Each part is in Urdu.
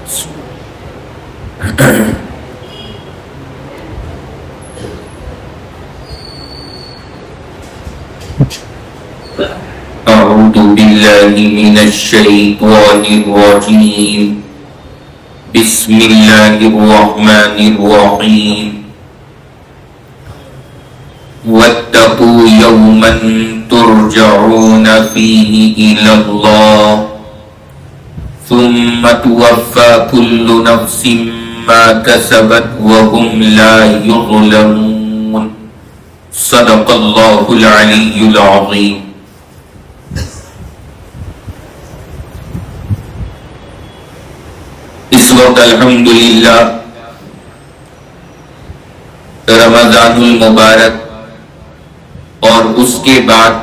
أعوذ بالله من الشيطان الرجيم بسم الله الرحمن الرحيم واتقوا يوما ترجعون فيه إلى الله ثم توفى كل نفس ما كسبت وهم لا يظلمون صدق الله العلي العظيم. اس وقت الحمدللہ رمضان المبارک اور اس کے بعد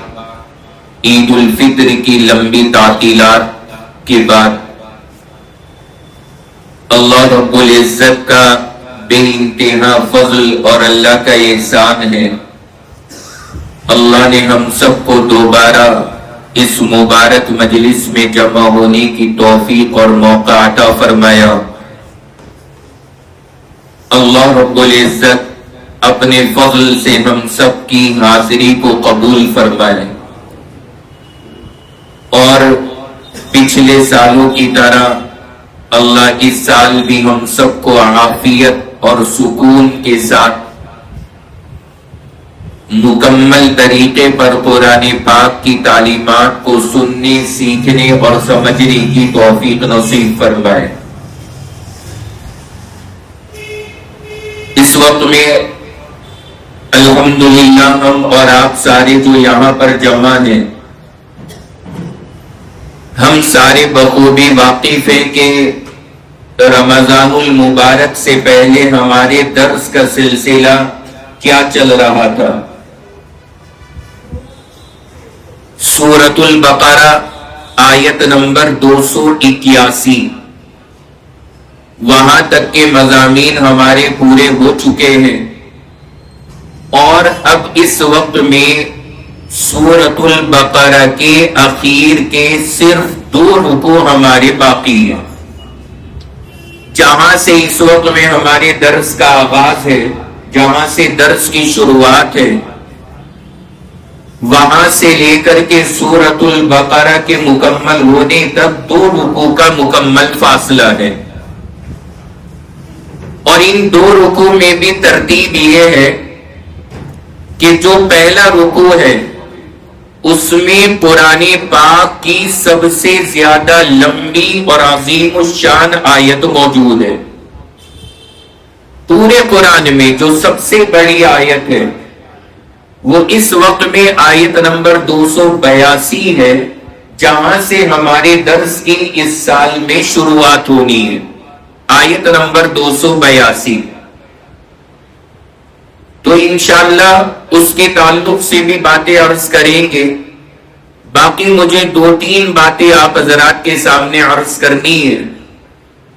عید الفطر کی لمبی تعطیلات کے بعد اللہ رب العزت کا بے انتہا فضل اور اللہ کا احسان ہے. اللہ نے ہم سب کو دوبارہ اس مبارک مجلس میں جمع ہونے کی توفیق اور موقع عطا فرمایا. اللہ رب العزت اپنے فضل سے ہم سب کی حاضری کو قبول فرمائے اور پچھلے سالوں کی طرح اللہ اس سال بھی ہم سب کو عافیت اور سکون کے ساتھ مکمل طریقے پر قرآن پاک کی تعلیمات کو سننے، سیکھنے اور سمجھنے کی توفیق نصیب فرمائے. اس وقت میں الحمدللہ ہم اور آپ سارے جو یہاں پر جمع ہیں، ہم سارے بخوبی واقف ہیں کہ رمضان المبارک سے پہلے ہمارے درس کا سلسلہ کیا چل رہا تھا. سورۃ البقرہ آیت نمبر 281 وہاں تک کے مضامین ہمارے پورے ہو چکے ہیں اور اب اس وقت میں سورۃ البقرہ کے اخیر کے صرف 2 رکوع ہمارے باقی ہیں. جہاں سے اس وقت میں ہمارے درس کا آغاز ہے، جہاں سے درس کی شروعات ہے، وہاں سے لے کر کے سورۃ البقرہ کے مکمل ہونے تک 2 رکوع کا مکمل فاصلہ ہے. اور ان 2 رکوع میں بھی ترتیب یہ ہے کہ جو پہلا رکوع ہے اس میں قرآن پاک کی سب سے زیادہ لمبی اور عظیم الشان آیت موجود ہے. پورے قرآن میں جو سب سے بڑی آیت ہے وہ اس وقت میں آیت نمبر 282 ہے، جہاں سے ہمارے درس کی اس سال میں شروعات ہونی ہے. آیت نمبر 282 تو انشاءاللہ اس کے تعلق سے بھی باتیں عرض کریں گے. باقی مجھے 2-3 باتیں آپ حضرات کے سامنے عرض کرنی ہے.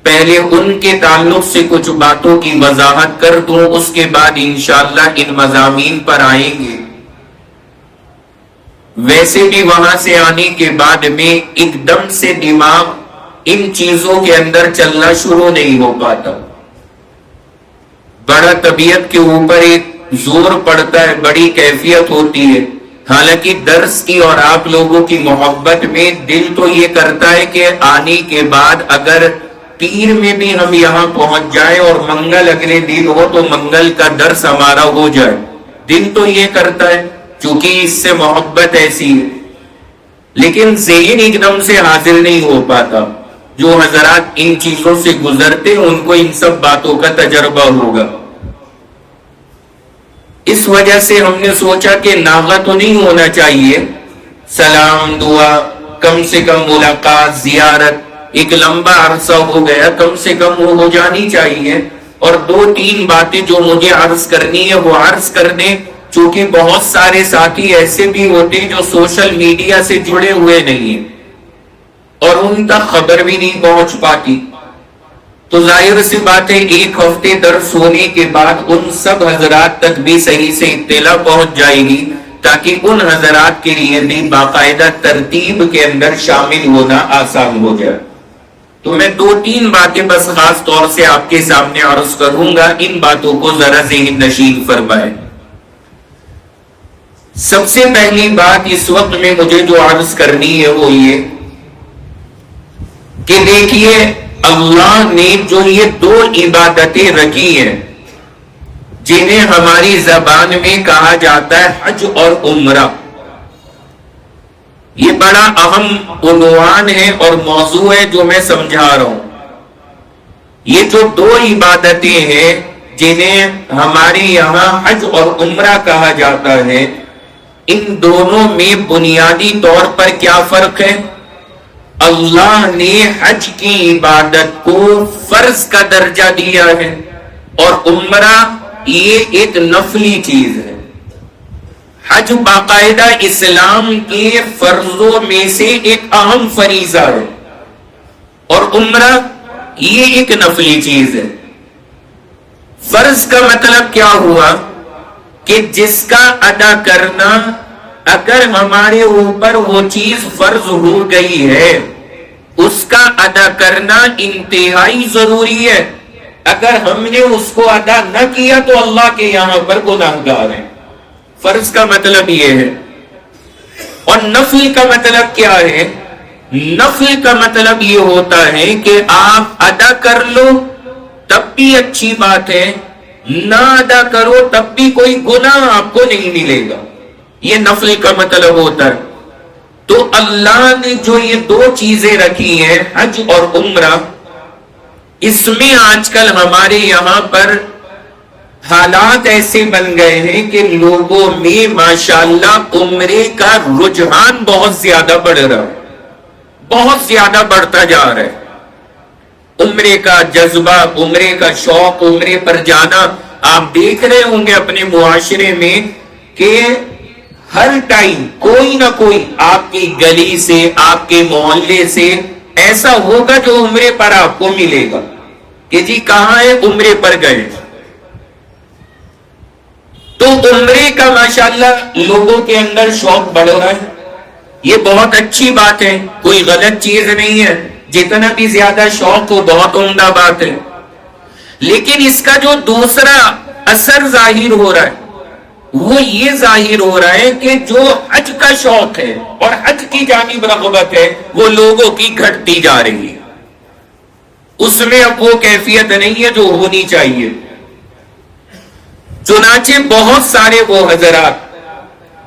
پہلے ان کے تعلق سے کچھ باتوں کی وضاحت کر دوں، اس کے بعد انشاءاللہ ان مضامین پر آئیں گے. ویسے بھی وہاں سے آنے کے بعد میں ایک دم سے دماغ ان چیزوں کے اندر چلنا شروع نہیں ہو پاتا. بڑا طبیعت کے اوپر ایک زور پڑتا ہے، بڑی کیفیت ہوتی ہے. حالانکہ درس کی اور آپ لوگوں کی محبت میں دل تو یہ کرتا ہے کہ آنے کے بعد اگر پیر میں بھی ہم یہاں پہنچ جائیں اور منگل اگلے دن ہو تو منگل کا درس ہمارا ہو جائے. دل تو یہ کرتا ہے چونکہ اس سے محبت ایسی ہے، لیکن ذہن ایک دم سے حاضر نہیں ہو پاتا. جو حضرات ان چیزوں سے گزرتے ان کو ان سب باتوں کا تجربہ ہوگا. اس وجہ سے ہم نے سوچا کہ ناغہ تو نہیں ہونا چاہیے، سلام، دعا، کم سے کم ملاقات، زیارت، ایک لمبا عرصہ ہو گیا، کم سے کم وہ ہو جانی چاہیے. اور 2-3 باتیں جو مجھے عرض کرنی ہے وہ عرض کر دیں، چونکہ بہت سارے ساتھی ایسے بھی ہوتے ہیں جو سوشل میڈیا سے جڑے ہوئے نہیں ہیں اور ان تک خبر بھی نہیں پہنچ پاتی. تو ظاہر سی بات ہے 1 ہفتے درس ہونے کے بعد ان سب حضرات تک بھی صحیح سے اطلاع پہنچ جائے گی تاکہ ان حضرات کے لیے بھی باقاعدہ ترتیب کے اندر شامل ہونا آسان ہو جائے. تو میں 2-3 باتیں بس خاص طور سے آپ کے سامنے عرض کروں گا، ان باتوں کو ذرا ذہن نشین فرمائیں۔ سب سے پہلی بات اس وقت میں مجھے جو عرض کرنی ہے وہ یہ کہ دیکھیے، اللہ نے جو یہ 2 عبادتیں رکھی ہیں جنہیں ہماری زبان میں کہا جاتا ہے حج اور عمرہ، یہ بڑا اہم عنوان ہے اور موضوع ہے جو میں سمجھا رہا ہوں۔ یہ جو 2 عبادتیں ہیں جنہیں ہمارے یہاں حج اور عمرہ کہا جاتا ہے، ان دونوں میں بنیادی طور پر کیا فرق ہے؟ اللہ نے حج کی عبادت کو فرض کا درجہ دیا ہے اور عمرہ یہ ایک نفلی چیز ہے۔ حج باقاعدہ اسلام کے فرضوں میں سے ایک اہم فریضہ ہے اور عمرہ یہ ایک نفلی چیز ہے۔ فرض کا مطلب کیا ہوا کہ جس کا ادا کرنا اگر ہمارے اوپر وہ چیز فرض ہو گئی ہے اس کا ادا کرنا انتہائی ضروری ہے۔ اگر ہم نے اس کو ادا نہ کیا تو اللہ کے یہاں پر گناہگار ہیں۔ فرض کا مطلب یہ ہے۔ اور نفل کا مطلب کیا ہے؟ نفل کا مطلب یہ ہوتا ہے کہ آپ ادا کر لو تب بھی اچھی بات ہے، نہ ادا کرو تب بھی کوئی گناہ آپ کو نہیں ملے گا، یہ نفل کا مطلب ہوتا ہے۔ تو اللہ نے جو یہ 2 چیزیں رکھی ہیں حج اور عمرہ، اس میں آج کل ہمارے یہاں پر حالات ایسے بن گئے ہیں کہ لوگوں میں ماشاءاللہ عمرے کا رجحان بہت زیادہ بڑھ رہا ہے، بہت زیادہ بڑھتا جا رہا ہے۔ عمرے کا جذبہ، عمرے کا شوق، عمرے پر جانا، آپ دیکھ رہے ہوں گے اپنے معاشرے میں کہ ہر ٹائم کوئی نہ کوئی آپ کی گلی سے، آپ کے محلے سے ایسا ہوگا جو عمرے پر آپ کو ملے گا کہ جی کہاں ہے، عمرے پر گئے۔ تو عمرے کا ماشاءاللہ لوگوں کے اندر شوق بڑھ رہا ہے، یہ بہت اچھی بات ہے، کوئی غلط چیز نہیں ہے، جتنا بھی زیادہ شوق ہو بہت عمدہ بات ہے۔ لیکن اس کا جو دوسرا اثر ظاہر ہو رہا ہے وہ یہ ظاہر ہو رہا ہے کہ جو حج کا شوق ہے اور حج کی جانب رغبت ہے وہ لوگوں کی گھٹتی جا رہی ہے، اس میں اب وہ کیفیت نہیں ہے جو ہونی چاہیے۔ چنانچہ بہت سارے وہ حضرات،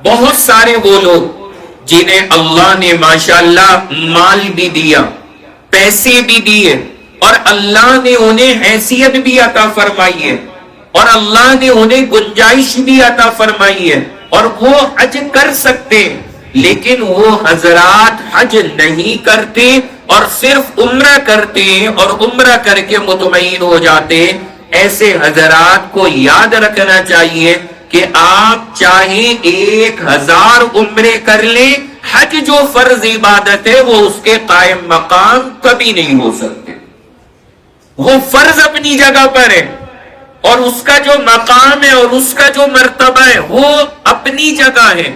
بہت سارے وہ لوگ جنہیں اللہ نے ماشاءاللہ مال بھی دیا، پیسے بھی دیے اور اللہ نے انہیں حیثیت بھی عطا فرمائی ہے اور اللہ نے انہیں گنجائش بھی عطا فرمائی ہے اور وہ حج کر سکتے، لیکن وہ حضرات حج نہیں کرتے اور صرف عمرہ کرتے اور عمرہ کر کے مطمئن ہو جاتے۔ ایسے حضرات کو یاد رکھنا چاہیے کہ آپ چاہے 1000 عمرے کر لیں، حج جو فرض عبادت ہے وہ اس کے قائم مقام کبھی نہیں ہو سکتے۔ وہ فرض اپنی جگہ پر ہے اور اس کا جو مقام ہے اور اس کا جو مرتبہ ہے وہ اپنی جگہ ہے،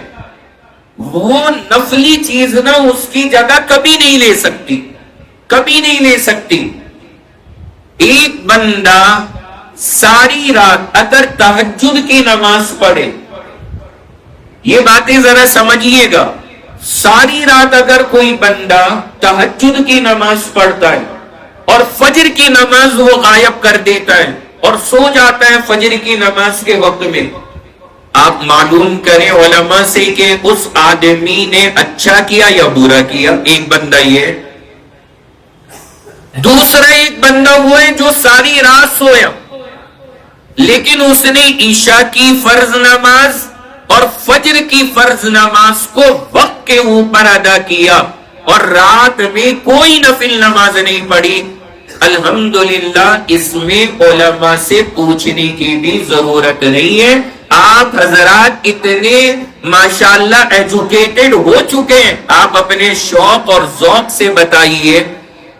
وہ نفلی چیز نہ اس کی جگہ کبھی نہیں لے سکتی، کبھی نہیں لے سکتی۔ ایک بندہ ساری رات اگر تہجد کی نماز پڑھے، یہ باتیں ذرا سمجھیے گا، ساری رات اگر کوئی بندہ تہجد کی نماز پڑھتا ہے اور فجر کی نماز وہ غائب کر دیتا ہے اور سو جاتا ہے فجر کی نماز کے وقت میں، آپ معلوم کریں علماء سے کہ اس آدمی نے اچھا کیا یا برا کیا۔ ایک بندہ یہ ہے، دوسرا ایک بندہ وہ ہے جو ساری رات سویا لیکن اس نے عشاء کی فرض نماز اور فجر کی فرض نماز کو وقت کے اوپر ادا کیا اور رات میں کوئی نفل نماز نہیں پڑھی۔ الحمدللہ اس میں علماء سے پوچھنے کی بھی ضرورت نہیں ہے، آپ حضرات اتنے ماشاءاللہ ایجوکیٹڈ ہو چکے ہیں، آپ اپنے شوق اور ذوق سے بتائیے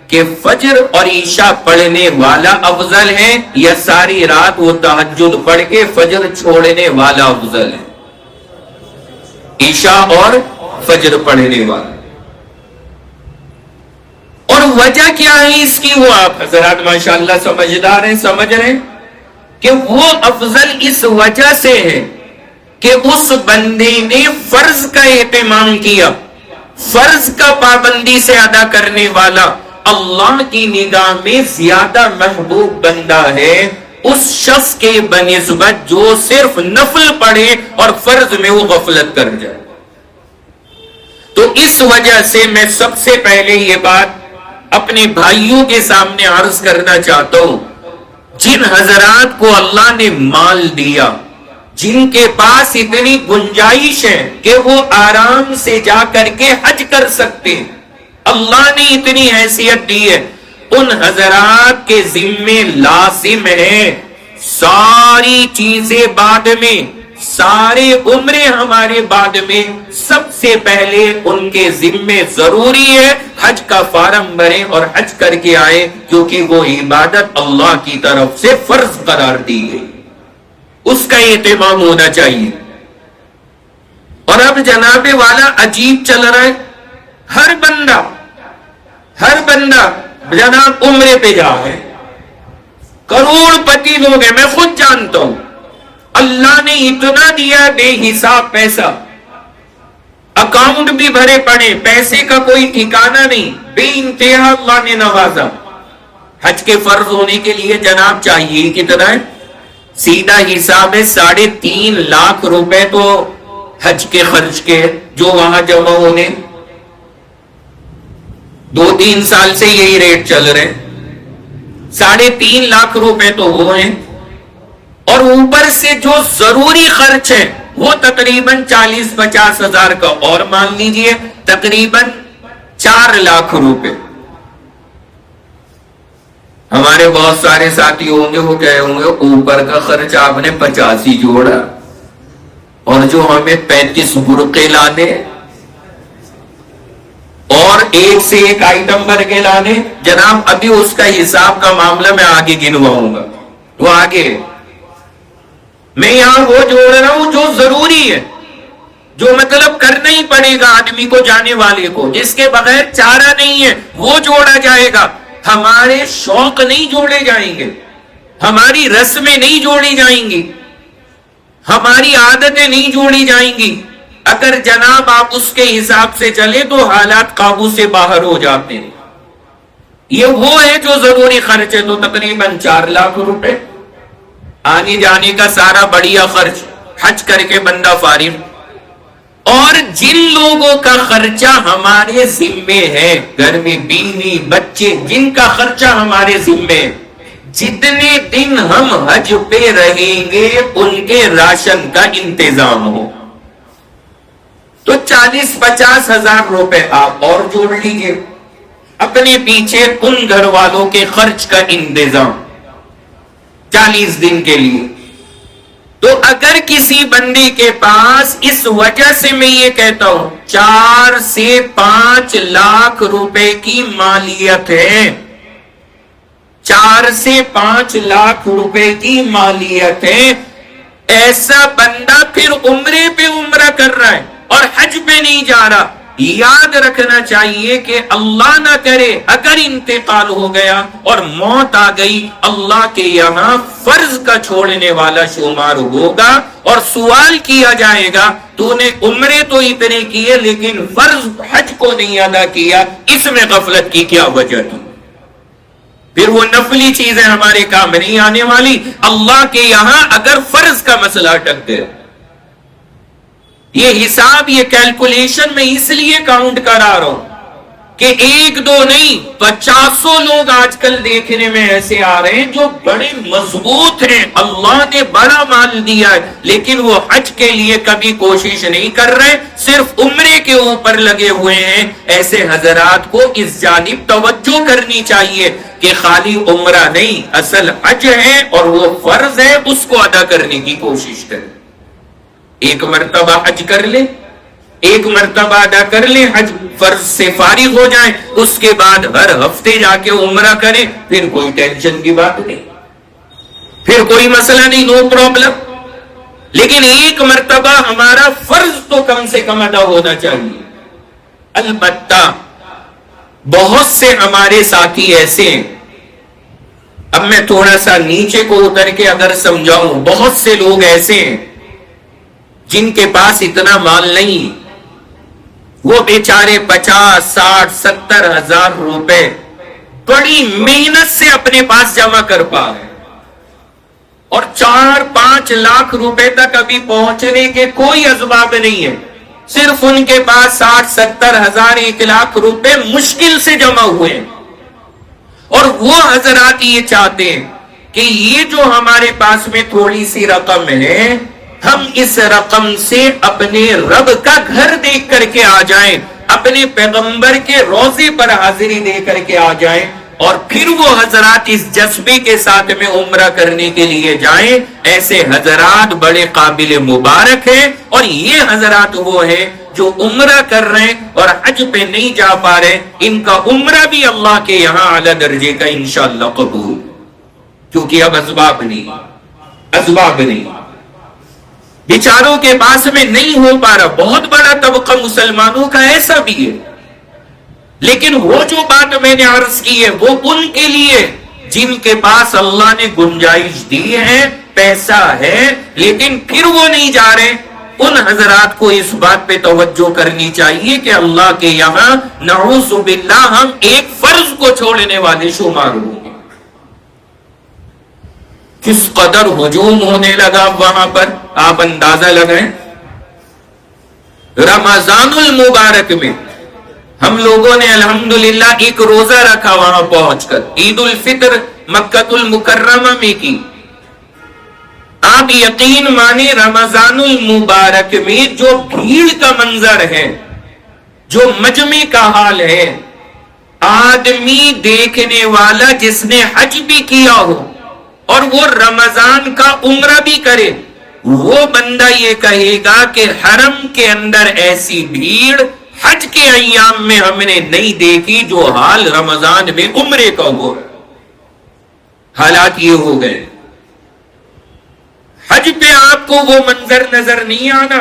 کہ فجر اور عشاء پڑھنے والا افضل ہے یا ساری رات وہ تہجد پڑھ کے فجر چھوڑنے والا افضل ہے؟ عشاء اور فجر پڑھنے والا۔ اور وجہ کیا ہے اس کی وہ آپ حضرات ماشاءاللہ سمجھدار ہیں، سمجھ رہے ہیں کہ وہ افضل اس وجہ سے ہے کہ اس بندے نے فرض کا اہتمام کیا، فرض کا پابندی سے ادا کرنے والا اللہ کی نگاہ میں زیادہ محبوب بندہ ہے اس شخص کے بنسبت جو صرف نفل پڑھے اور فرض میں وہ غفلت کر جائے۔ تو اس وجہ سے میں سب سے پہلے یہ بات اپنے بھائیوں کے سامنے عرض کرنا چاہتا ہوں، جن حضرات کو اللہ نے مال دیا، جن کے پاس اتنی گنجائش ہے کہ وہ آرام سے جا کر کے حج کر سکتے ہیں، اللہ نے اتنی حیثیت دی ہے، ان حضرات کے ذمے لازم ہے ساری چیزیں بعد میں، سارے عمریں ہمارے بعد میں، سب سے پہلے ان کے ذمے ضروری ہے حج کا فارم بھریں اور حج کر کے آئے، کیونکہ وہ عبادت اللہ کی طرف سے فرض قرار دی گئی، اس کا اہتمام ہونا چاہیے۔ اور اب جناب والا عجیب چل رہا ہے، ہر بندہ جناب عمرے پہ جا ہے، کروڑ پتی لوگ ہیں، میں خود جانتا ہوں، اللہ نے اتنا دیا بے حساب پیسہ، اکاؤنٹ بھی بھرے پڑے، پیسے کا کوئی ٹھکانہ نہیں، بے انتہا اللہ نے نوازا۔ حج کے فرض ہونے کے لیے جناب چاہیے کتنا ہے؟ سیدھا حساب ہے 3.5 لاکھ روپے تو حج کے خرچ کے جو وہاں جمع ہونے، 2-3 سال سے یہی ریٹ چل رہے، 3.5 لاکھ روپے تو وہ ہیں، اور اوپر سے جو ضروری خرچ ہے وہ تقریباً 40-50 ہزار کا، اور مان لیجئے تقریباً 4 لاکھ روپے۔ ہمارے بہت سارے ساتھی ہوں گے وہ کہے ہوں گے اوپر کا خرچ آپ نے 50 ہی جوڑا، اور جو ہمیں 35 برقعے لانے اور ایک سے ایک آئٹم بھر کے لانے، جناب ابھی اس کا حساب کا معاملہ میں آگے گنواؤں گا، وہ آگے میں یہاں وہ جوڑ رہا ہوں جو ضروری ہے، جو مطلب کرنا ہی پڑے گا آدمی کو، جانے والے کو، جس کے بغیر چارہ نہیں ہے وہ جوڑا جائے گا۔ ہمارے شوق نہیں جوڑے جائیں گے، ہماری رسمیں نہیں جوڑی جائیں گی، ہماری عادتیں نہیں جوڑی جائیں گی۔ اگر جناب آپ اس کے حساب سے چلے تو حالات قابو سے باہر ہو جاتے ہیں۔ یہ وہ ہے جو ضروری خرچ ہے، تو تقریباً 4 لاکھ روپے آنے جانے کا سارا بڑھیا خرچ، حج کر کے بندہ فارغ۔ اور جن لوگوں کا خرچہ ہمارے ذمے ہے، گھر میں بیوی بچے، جن کا خرچہ ہمارے ذمے، جتنے دن ہم حج پہ رہیں گے ان کے راشن کا انتظام ہو، تو 40-50 ہزار روپے آپ اور جوڑ لیجئے اپنے پیچھے، ان گھر والوں کے خرچ کا انتظام 40 دن کے لیے۔ تو اگر کسی بندے کے پاس، اس وجہ سے میں یہ کہتا ہوں 4 سے 5 لاکھ روپے کی مالیت ہے، 4 سے 5 لاکھ روپے کی مالیت ہے، ایسا بندہ پھر عمرے پہ عمرہ کر رہا ہے اور حج پہ نہیں جا رہا، یاد رکھنا چاہیے کہ اللہ نہ کرے اگر انتقال ہو گیا اور موت آ گئی، اللہ کے یہاں فرض کا چھوڑنے والا شمار ہوگا، اور سوال کیا جائے گا تو نے عمرے تو اتنے کیے لیکن فرض حج کو نہیں ادا کیا، اس میں غفلت کی کیا وجہ تھی؟ پھر وہ نفلی چیزیں ہمارے کام نہیں آنے والی۔ اللہ کے یہاں اگر فرض کا مسئلہ اٹک گیا، یہ حساب، یہ کیلکولیشن میں اس لیے کاؤنٹ کرا رہا ہوں کہ 1-2 نہیں، 50 لوگ آج کل دیکھنے میں ایسے آ رہے ہیں جو بڑے مضبوط ہیں، اللہ نے بڑا مال دیا ہے، لیکن وہ حج کے لیے کبھی کوشش نہیں کر رہے، صرف عمرے کے اوپر لگے ہوئے ہیں۔ ایسے حضرات کو اس جانب توجہ کرنی چاہیے کہ خالی عمرہ نہیں، اصل حج ہے اور وہ فرض ہے، اس کو ادا کرنے کی کوشش کریں۔ ایک مرتبہ حج کر لیں، ایک مرتبہ ادا کر لیں، حج فرض سے فارغ ہو جائیں، اس کے بعد ہر ہفتے جا کے عمرہ کریں، پھر کوئی ٹینشن کی بات نہیں، پھر کوئی مسئلہ نہیں، نو پرابلم۔ لیکن ایک مرتبہ ہمارا فرض تو کم سے کم ادا ہونا چاہیے۔ البتہ بہت سے ہمارے ساتھی ایسے ہیں، اب میں تھوڑا سا نیچے کو اتر کے اگر سمجھاؤں، بہت سے لوگ ایسے ہیں جن کے پاس اتنا مال نہیں، وہ بیچارے 50، 60، 70 ہزار روپے بڑی محنت سے اپنے پاس جمع کر پا رہے ہیں، اور 4-5 لاکھ روپے تک ابھی پہنچنے کے کوئی اسباب نہیں ہے، صرف ان کے پاس 60-70 ہزار 1 لاکھ روپے مشکل سے جمع ہوئے ہیں، اور وہ حضرات یہ چاہتے ہیں کہ یہ جو ہمارے پاس میں تھوڑی سی رقم ہے، ہم اس رقم سے اپنے رب کا گھر دیکھ کر کے آ جائیں، اپنے پیغمبر کے روضے پر حاضری دے کر کے آ جائیں، اور پھر وہ حضرات اس جذبے کے ساتھ میں عمرہ کرنے کے لیے جائیں۔ ایسے حضرات بڑے قابل مبارک ہیں، اور یہ حضرات وہ ہیں جو عمرہ کر رہے ہیں اور حج پہ نہیں جا پا رہے، ان کا عمرہ بھی اللہ کے یہاں اعلیٰ درجے کا انشاءاللہ قبول، کیونکہ اب اسباب نہیں، بیچاروں کے پاس میں نہیں ہو پا رہا۔ بہت بڑا طبقہ مسلمانوں کا ایسا بھی ہے، لیکن وہ جو بات میں نے عرض کی ہے وہ ان کے لیے جن کے پاس اللہ نے گنجائش دی ہے، پیسہ ہے، لیکن پھر وہ نہیں جا رہے، ان حضرات کو اس بات پہ توجہ کرنی چاہیے کہ اللہ کے یہاں نعوذ باللہ ہم ایک فرض کو چھوڑنے والے شمار ہوں گے۔ کس قدر ہجوم ہونے لگا وہاں پر، آپ اندازہ لگائیں۔ رمضان المبارک میں ہم لوگوں نے الحمدللہ ایک روزہ رکھا وہاں پہنچ کر، عید الفطر مکہ المکرمہ میں کی۔ آپ یقین مانے رمضان المبارک میں جو بھیڑ کا منظر ہے، جو مجمع کا حال ہے، آدمی دیکھنے والا جس نے حج بھی کیا ہو اور وہ رمضان کا عمرہ بھی کرے، وہ بندہ یہ کہے گا کہ حرم کے اندر ایسی بھیڑ حج کے ایام میں ہم نے نہیں دیکھی جو حال رمضان میں عمرے کا ہو۔ حالات یہ ہو گئے، حج پہ آپ کو وہ منظر نظر نہیں آنا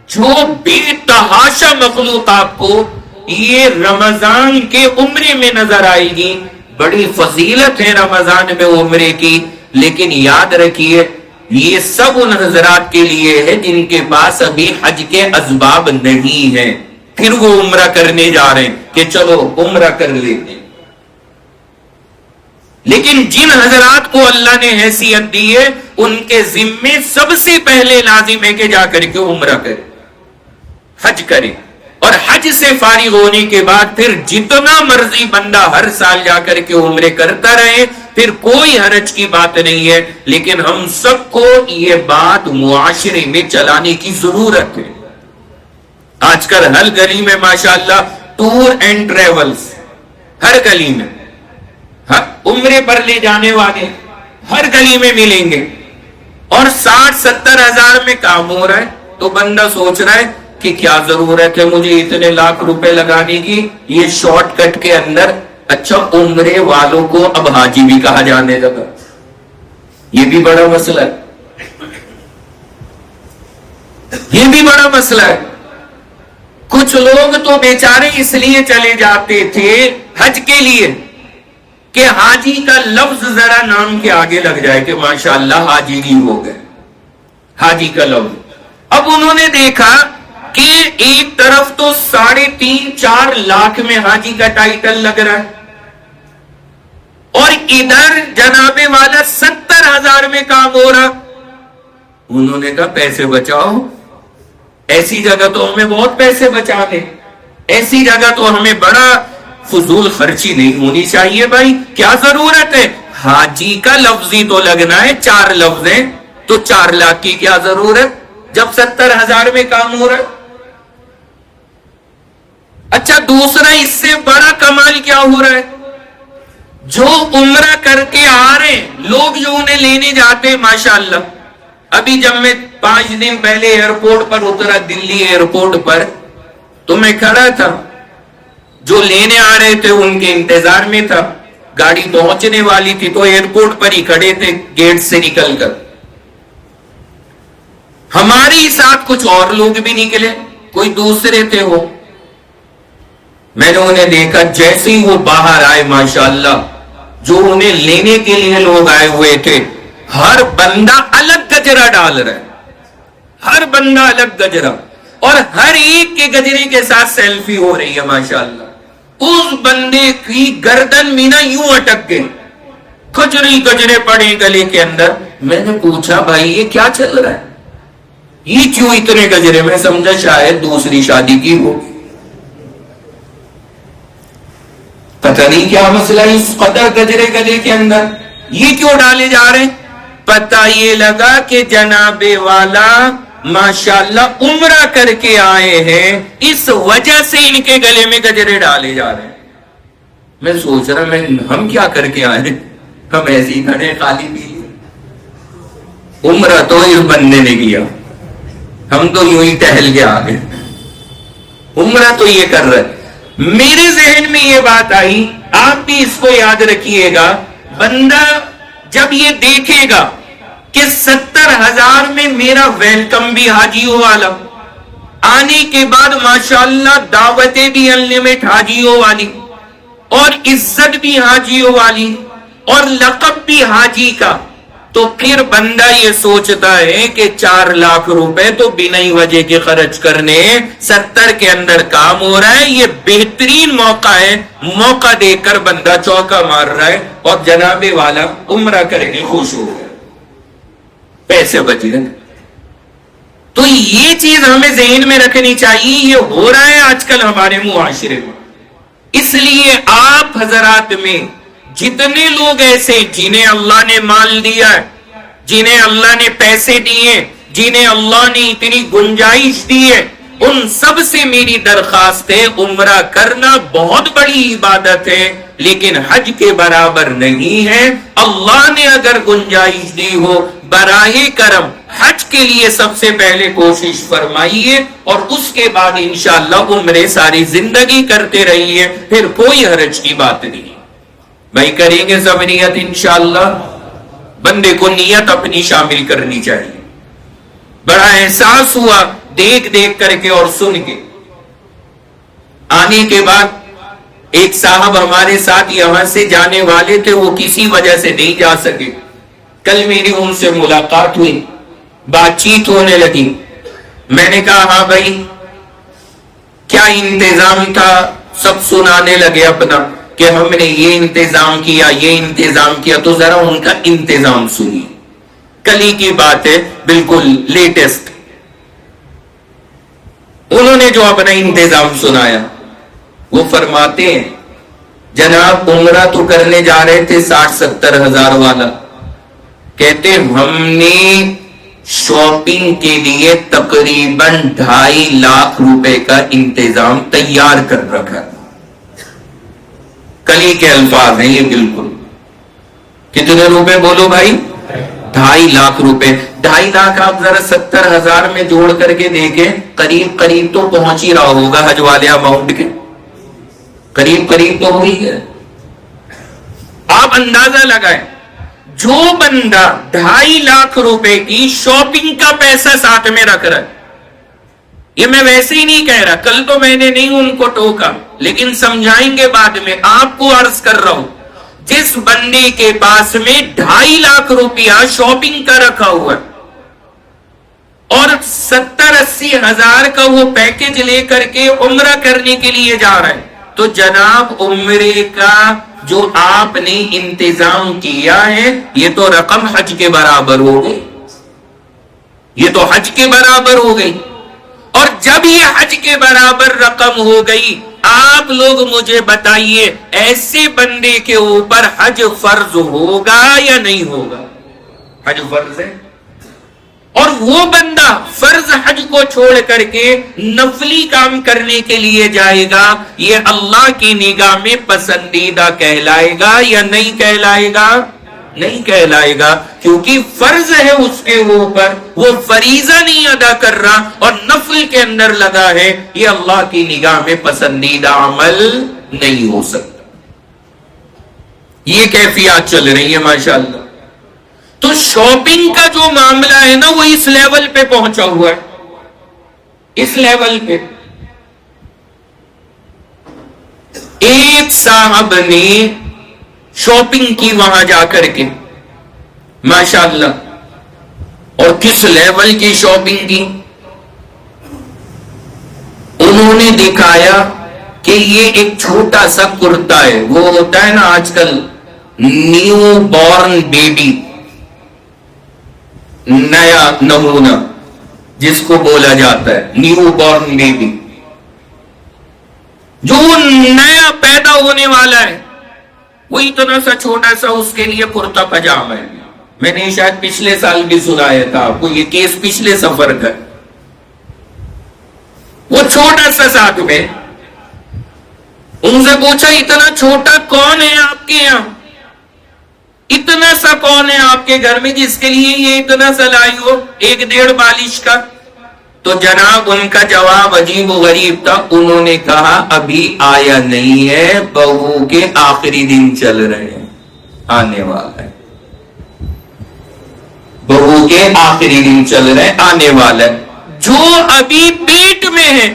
جو بے تحاشا مخلوق آپ کو یہ رمضان کے عمرے میں نظر آئے گی۔ بڑی فضیلت ہے رمضان میں عمرے کی، لیکن یاد رکھیے یہ سب ان حضرات کے لیے ہے جن کے پاس ابھی حج کے اسباب نہیں ہیں، پھر وہ عمرہ کرنے جا رہے ہیں کہ چلو عمرہ کر لیتے ہیں۔ لیکن جن حضرات کو اللہ نے حیثیت دی ہے ان کے ذمے سب سے پہلے لازم ہے کہ جا کر کے عمرہ کرے، حج کرے، اور حج سے فارغ ہونے کے بعد پھر جتنا مرضی بندہ ہر سال جا کر کے عمرے کرتا رہے، پھر کوئی حرج کی بات نہیں ہے۔ لیکن ہم سب کو یہ بات معاشرے میں چلانے کی ضرورت ہے۔ آج کل ہر گلی میں ماشاءاللہ ٹور اینڈ ٹریولز، ہر گلی میں عمرے پر لے جانے والے ہر گلی میں ملیں گے، اور 60-70 ہزار میں کام ہو رہا ہے، تو بندہ سوچ رہا ہے کہ کیا ضرورت ہے مجھے اتنے لاکھ روپے لگانے کی یہ شارٹ کٹ کے اندر۔ اچھا عمرے والوں کو اب حاجی بھی کہا جانے لگا، یہ بھی بڑا مسئلہ ہے، یہ بھی بڑا مسئلہ ہے۔ کچھ لوگ تو بیچارے اس لیے چلے جاتے تھے حج کے لیے کہ حاجی کا لفظ ذرا نام کے آگے لگ جائے کہ ماشاءاللہ حاجی ہی ہو گئے، حاجی کا لفظ۔ اب انہوں نے دیکھا کہ ایک طرف تو 3.5-4 لاکھ میں حاجی کا ٹائٹل لگ رہا ہے، اور ادھر جناب والا 70 ہزار میں کام ہو رہا۔ انہوں نے کہا پیسے بچاؤ، ایسی جگہ تو ہمیں بہت پیسے بچانے، ایسی جگہ تو ہمیں بڑا فضول خرچی نہیں ہونی چاہیے بھائی، کیا ضرورت ہے؟ حاجی کا لفظی تو لگنا ہے، 4 لفظ ہیں تو 4 لاکھ کی کیا ضرورت جب 70 ہزار میں کام ہو رہا ہے۔ اچھا دوسرا اس سے بڑا کمال کیا ہو رہا ہے، جو عمرہ کر کے آ رہے ہیں لوگ جو انہیں لینے جاتے ہیں ماشاءاللہ۔ ابھی جب میں 5 دن پہلے ایئرپورٹ پر اترا، دلی ایئرپورٹ پر، تو میں کھڑا تھا، جو لینے آ رہے تھے ان کے انتظار میں تھا، گاڑی پہنچنے والی تھی تو ایئرپورٹ پر ہی کھڑے تھے گیٹ سے نکل کر۔ ہمارے ساتھ کچھ اور لوگ بھی نکلے، کوئی دوسرے تھے وہ، میں نے انہیں دیکھا جیسے ہی وہ باہر آئے ماشاءاللہ، جو انہیں لینے کے لیے لوگ آئے ہوئے تھے، ہر بندہ الگ گجرا ڈال رہا ہے، ہر بندہ الگ گجرا، اور ہر ایک کے گجرے کے ساتھ سیلفی ہو رہی ہے ماشاءاللہ۔ اس بندے کی گردن میں نہ یوں اٹک گئی، گجرے پڑے گلے کے اندر۔ میں نے پوچھا بھائی یہ کیا چل رہا ہے، یہ کیوں اتنے گجرے؟ میں سمجھا شاید دوسری شادی کی ہو، پتہ نہیں کیا مسئلہ ہے اس قدر گجرے گلے کے اندر، یہ کیوں ڈالے جا رہے ہیں؟ پتہ یہ لگا کہ جناب والا ماشاءاللہ عمرہ کر کے آئے ہیں، اس وجہ سے ان کے گلے میں گجرے ڈالے جا رہے ہیں۔ میں سوچ رہا ہم کیا کر کے آئے ہیں؟ ہم ایسے ہی کھڑے خالی پی لیے، عمرہ تو اس بندے نے کیا، ہم تو یوں ہی ٹہل کے آ گئے، عمرہ تو یہ کر رہے۔ میرے ذہن میں یہ بات آئی، آپ بھی اس کو یاد رکھیے گا، بندہ جب یہ دیکھے گا کہ 70,000 میں میرا ویلکم بھی حاجیوں والا، آنے کے بعد ماشاءاللہ دعوتیں بھی انلمیٹ حاجیوں والی، اور عزت بھی حاجیوں والی، اور لقب بھی حاجی کا، تو پھر بندہ یہ سوچتا ہے کہ 4 لاکھ روپے تو بنا ہی وجہ کے خرچ کرنے، 70 کے اندر کام ہو رہا ہے، یہ بہترین موقع ہے، موقع دے کر بندہ چوکا مار رہا ہے، اور جناب والا عمرہ کریں گے، خوش ہو گئے، پیسے بچ گئے۔ تو یہ چیز ہمیں ذہن میں رکھنی چاہیے، یہ ہو رہا ہے آج کل ہمارے معاشرے میں۔ اس لیے آپ حضرات میں جتنے لوگ ایسے جنہیں اللہ نے مال دیا ہے، جنہیں اللہ نے پیسے دیے، جنہیں اللہ نے اتنی گنجائش دی ہے، ان سب سے میری درخواست ہے، عمرہ کرنا بہت بڑی عبادت ہے لیکن حج کے برابر نہیں ہے۔ اللہ نے اگر گنجائش دی ہو براہ کرم حج کے لیے سب سے پہلے کوشش فرمائیے، اور اس کے بعد انشاءاللہ عمرے ساری زندگی کرتے رہیے، پھر کوئی حرج کی بات نہیں۔ بھائی کریں گے سب نیت انشاءاللہ، بندے کو نیت اپنی شامل کرنی چاہیے۔ بڑا احساس ہوا دیکھ دیکھ کر کے اور سن کے۔ آنے کے بعد ایک صاحب ہمارے ساتھ یہاں سے جانے والے تھے، وہ کسی وجہ سے نہیں جا سکے۔ کل میری ان سے ملاقات ہوئی، بات چیت ہونے لگی۔ میں نے کہا ہاں بھائی کیا انتظام تھا؟ سب سنانے لگے اپنا کہ ہم نے یہ انتظام کیا، یہ انتظام کیا۔ تو ذرا ان کا انتظام سنیے، کل ہی کی بات ہے، بالکل لیٹسٹ۔ انہوں نے جو اپنا انتظام سنایا، وہ فرماتے ہیں جناب عمرہ تو کرنے جا رہے تھے 60-70 ہزار والا، کہتے ہم نے شاپنگ کے لیے تقریباً 2.5 لاکھ روپے کا انتظام تیار کر رکھا۔ کلی کے الفاظ ہیں یہ بالکل۔ کتنے روپے بولو بھائی؟ 2.5 لاکھ روپے۔ 2.5 لاکھ آپ ذرا 70,000 میں جوڑ کر کے دیکھیں، قریب قریب تو پہنچ ہی رہا ہوگا حج والے اماؤنٹ کے، قریب قریب تو ہوئی ہے۔ آپ اندازہ لگائیں، جو بندہ 2.5 لاکھ روپے کی شاپنگ کا پیسہ ساتھ میں رکھ رہا ہے، یہ میں ویسے ہی نہیں کہہ رہا، کل تو میں نے نہیں ان کو ٹوکا لیکن سمجھائیں گے بعد میں، آپ کو عرض کر رہا ہوں، جس بندے کے پاس میں 2.5 لاکھ روپیہ شاپنگ کا رکھا ہوا ہے اور 70-80 ہزار کا وہ پیکج لے کر کے عمرہ کرنے کے لیے جا رہا ہے، تو جناب عمرے کا جو آپ نے انتظام کیا ہے یہ تو رقم حج کے برابر ہو گئی، یہ تو حج کے برابر ہو گئی۔ اور جب یہ حج کے برابر رقم ہو گئی، آپ لوگ مجھے بتائیے ایسے بندے کے اوپر حج فرض ہوگا یا نہیں ہوگا؟ حج فرض ہے، اور وہ بندہ فرض حج کو چھوڑ کر کے نفلی کام کرنے کے لیے جائے گا، یہ اللہ کی نگاہ میں پسندیدہ کہلائے گا یا نہیں کہلائے گا؟ نہیں کہلائے گا، کیونکہ فرض ہے اس کے اوپر، وہ فریضہ نہیں ادا کر رہا اور نفل کے اندر لگا ہے، یہ اللہ کی نگاہ میں پسندیدہ عمل نہیں ہو سکتا۔ یہ کیفیات چل رہی ہے ماشاءاللہ۔ تو شاپنگ کا جو معاملہ ہے نا، وہ اس لیول پہ پہنچا ہوا ہے، اس لیول پہ۔ ایک صاحب نے شاپنگ کی وہاں جا کر کے، ماشاءاللہ، اور کس لیول کی شاپنگ کی، انہوں نے دکھایا کہ یہ ایک چھوٹا سا کرتا ہے، وہ ہوتا ہے نا آج کل نیو بورن بیبی، نیا نمونہ جس کو بولا جاتا ہے نیو بورن بیبی، جو نیا پیدا ہونے والا ہے، وہ اتنا سا چھوٹا سا اس کے لیے کرتا پجامہ ہے۔ میں نے شاید پچھلے سال بھی سنایا تھا آپ کو، یہ کیس پچھلے سفر کا، وہ چھوٹا سا ساتھ میں، ان سے پوچھا اتنا چھوٹا کون ہے آپ کے یہاں، اتنا سا کون ہے آپ کے گھر میں جس کے لیے یہ اتنا سا لائی ہو، 1.5 بالش کا؟ تو جناب ان کا جواب عجیب و غریب تھا، انہوں نے کہا ابھی آیا نہیں ہے، بہو کے آخری دن چل رہے ہیں، آنے والا ہے، بہو کے آخری دن چل رہے ہیں، آنے والا ہے، جو ابھی پیٹ میں ہے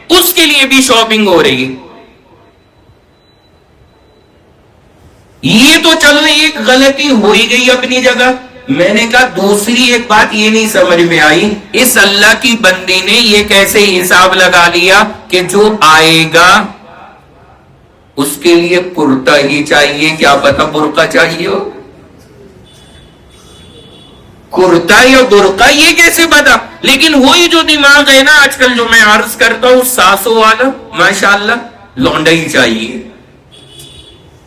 اس کے لیے بھی شاپنگ ہو رہی ہے۔ یہ تو چلو ایک غلطی ہو ہی گئی اپنی جگہ، میں نے کہا دوسری ایک بات یہ نہیں سمجھ میں آئی، اس اللہ کی بندی نے یہ کیسے حساب لگا لیا کہ جو آئے گا اس کے لیے کرتا ہی چاہیے، کیا پتہ برقع چاہیے ہو، کرتا یا برقع یہ کیسے پتا؟ لیکن وہی جو دماغ ہے نا آج کل جو میں عرض کرتا ہوں ساسوں والا، ماشاءاللہ لونڈا ہی چاہیے،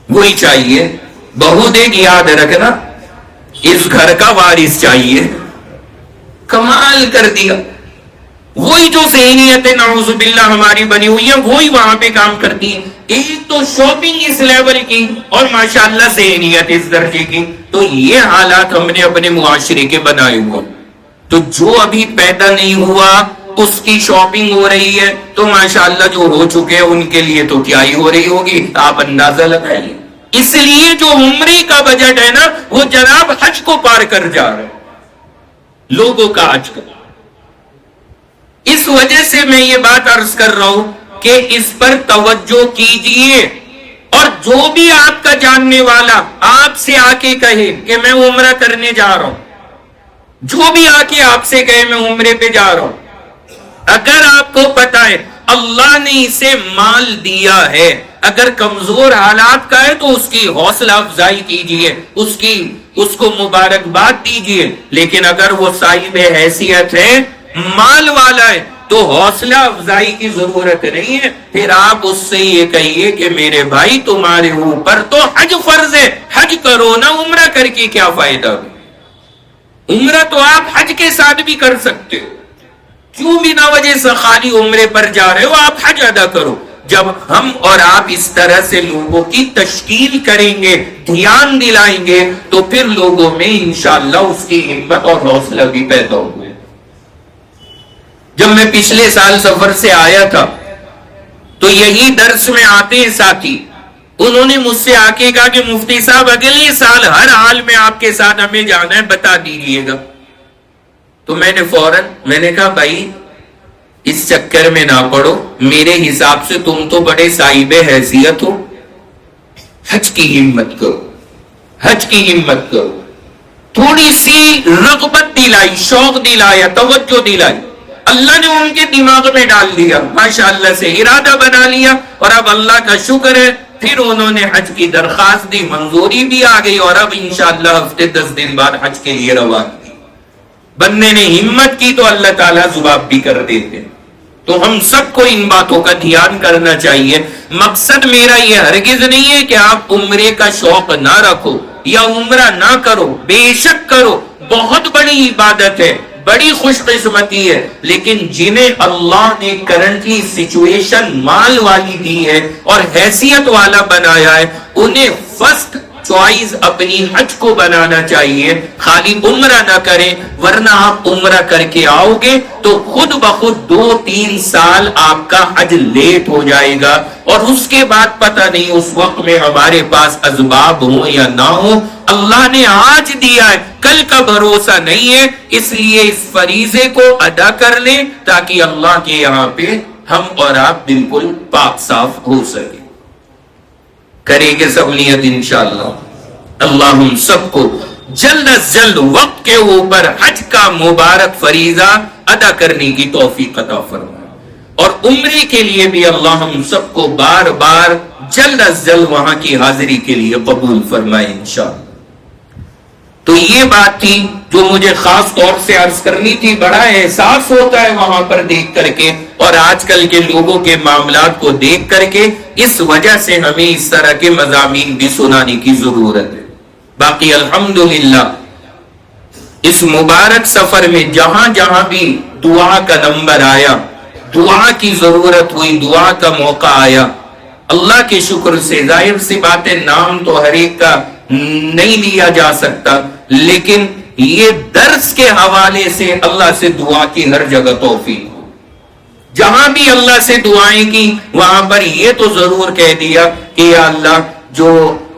وہی چاہیے، بہو دیکھ یاد رکھنا اس گھر کا وارث چاہیے، کمال کر دیا۔ وہی جو ذہنیت نعوذ باللہ ہماری بنی ہوئی ہے وہی وہاں پہ کام کرتی ہے، ایک تو شاپنگ اس لیول کی اور ماشاءاللہ ذہنیت اس درجے کی، تو یہ حالات ہم نے اپنے معاشرے کے بنائے ہوئے، تو جو ابھی پیدا نہیں ہوا اس کی شاپنگ ہو رہی ہے، تو ماشاءاللہ جو ہو چکے ہیں ان کے لیے تو کیا ہی ہو رہی ہوگی، آپ اندازہ لگائیے۔ اس لیے جو عمرے کا بجٹ ہے نا وہ جناب حج کو پار کر جا رہا ہے لوگوں کا حج کا۔ اس وجہ سے میں یہ بات عرض کر رہا ہوں کہ اس پر توجہ کیجئے، اور جو بھی آپ کا جاننے والا آپ سے آ کے کہے کہ میں عمرہ کرنے جا رہا ہوں، جو بھی آ کے آپ سے کہے میں عمرے پہ جا رہا ہوں، اگر آپ کو پتا ہے اللہ نے اسے مال دیا ہے، اگر کمزور حالات کا ہے تو اس کی حوصلہ افزائی کیجئے، اس کو مبارکباد دیجئے، لیکن اگر وہ صاحب حیثیت ہے، مال والا ہے، تو حوصلہ افزائی کی ضرورت نہیں ہے، پھر آپ اس سے یہ کہیے کہ میرے بھائی تمہارے اوپر تو حج فرض ہے، حج کرو نا، عمرہ کر کے کیا فائدہ؟ عمرہ تو آپ حج کے ساتھ بھی کر سکتے ہو، کیوں بنا وجہ سے خالی عمرے پر جا رہے ہو؟ آپ حج ادا کرو۔ جب ہم اور آپ اس طرح سے لوگوں کی تشکیل کریں گے، دھیان دلائیں گے، تو پھر لوگوں میں انشاءاللہ اس کی ہمت اور حوصلہ بھی پیدا ہوئے۔ جب میں پچھلے سال سفر سے آیا تھا تو یہی درس میں آتے ہیں ساتھی، انہوں نے مجھ سے آ کے کہا کہ مفتی صاحب اگلے سال ہر حال میں آپ کے ساتھ ہمیں جانا ہے، بتا دیجیے گا۔ تو میں نے کہا بھائی اس چکر میں نہ پڑو، میرے حساب سے تم تو بڑے صاحب حیثیت ہو، حج کی ہمت کرو، حج کی ہمت کرو۔ تھوڑی سی رغبت دلائی، شوق دلایا، توجہ دلائی، اللہ نے ان کے دماغ میں ڈال دیا، ماشاءاللہ سے ارادہ بنا لیا، اور اب اللہ کا شکر ہے پھر انہوں نے حج کی درخواست دی، منظوری بھی آ گئی، اور اب انشاءاللہ ہفتے 10 دن بعد حج کے لیے روان کی۔ بندے نے ہمت کی تو اللہ تعالیٰ جواب بھی کر دیتے۔ تو ہم سب کو ان باتوں کا دھیان کرنا چاہیے۔ مقصد میرا یہ ہرگز نہیں ہے کہ آپ عمرے کا شوق نہ رکھو یا عمرہ نہ کرو، بے شک کرو، بہت بڑی عبادت ہے، بڑی خوش قسمتی ہے، لیکن جنہیں اللہ نے کرنٹلی سچویشن مال والی دی ہے اور حیثیت والا بنایا ہے، انہیں فرسٹ چوائس اپنی حج کو بنانا چاہیے، خالی عمرہ نہ کریں، ورنہ آپ عمرہ کر کے آؤ گے تو خود بخود 2-3 سال آپ کا حج لیٹ ہو جائے گا، اور اس کے بعد پتہ نہیں اس وقت میں ہمارے پاس اسباب ہوں یا نہ ہوں۔ اللہ نے آج دیا ہے، کل کا بھروسہ نہیں ہے، اس لیے اس فریضے کو ادا کر لیں تاکہ اللہ کے یہاں پہ ہم اور آپ بالکل پاک صاف ہو سکے۔ کریں گے سب نیت انشاءاللہ. اللہ ہم سب کو جلد از جلد وقت کے اوپر حج کا مبارک فریضہ ادا کرنے کی توفیق عطا فرمائے، اور عمرے کے لیے بھی اللہ ہم سب کو بار بار جلد از جلد وہاں کی حاضری کے لیے قبول فرمائے انشاءاللہ. تو یہ بات تھی جو مجھے خاص طور سے عرض کرنی تھی. بڑا احساس ہوتا ہے وہاں پر دیکھ کر کے، اور آج کل کے لوگوں کے معاملات کو دیکھ کر کے، اس وجہ سے ہمیں اس طرح کے مضامین بھی سنانے کی ضرورت ہے. باقی الحمدللہ اس مبارک سفر میں جہاں جہاں بھی دعا کا نمبر آیا، دعا کی ضرورت ہوئی، دعا کا موقع آیا، اللہ کے شکر سے ظاہر سی بات ہے نام تو ہر ایک کا نہیں لیا جا سکتا، لیکن یہ درس کے حوالے سے اللہ سے دعا کی ہر جگہ توفیق ہو. جہاں بھی اللہ سے دعائیں کی وہاں پر یہ تو ضرور کہہ دیا کہ یا اللہ جو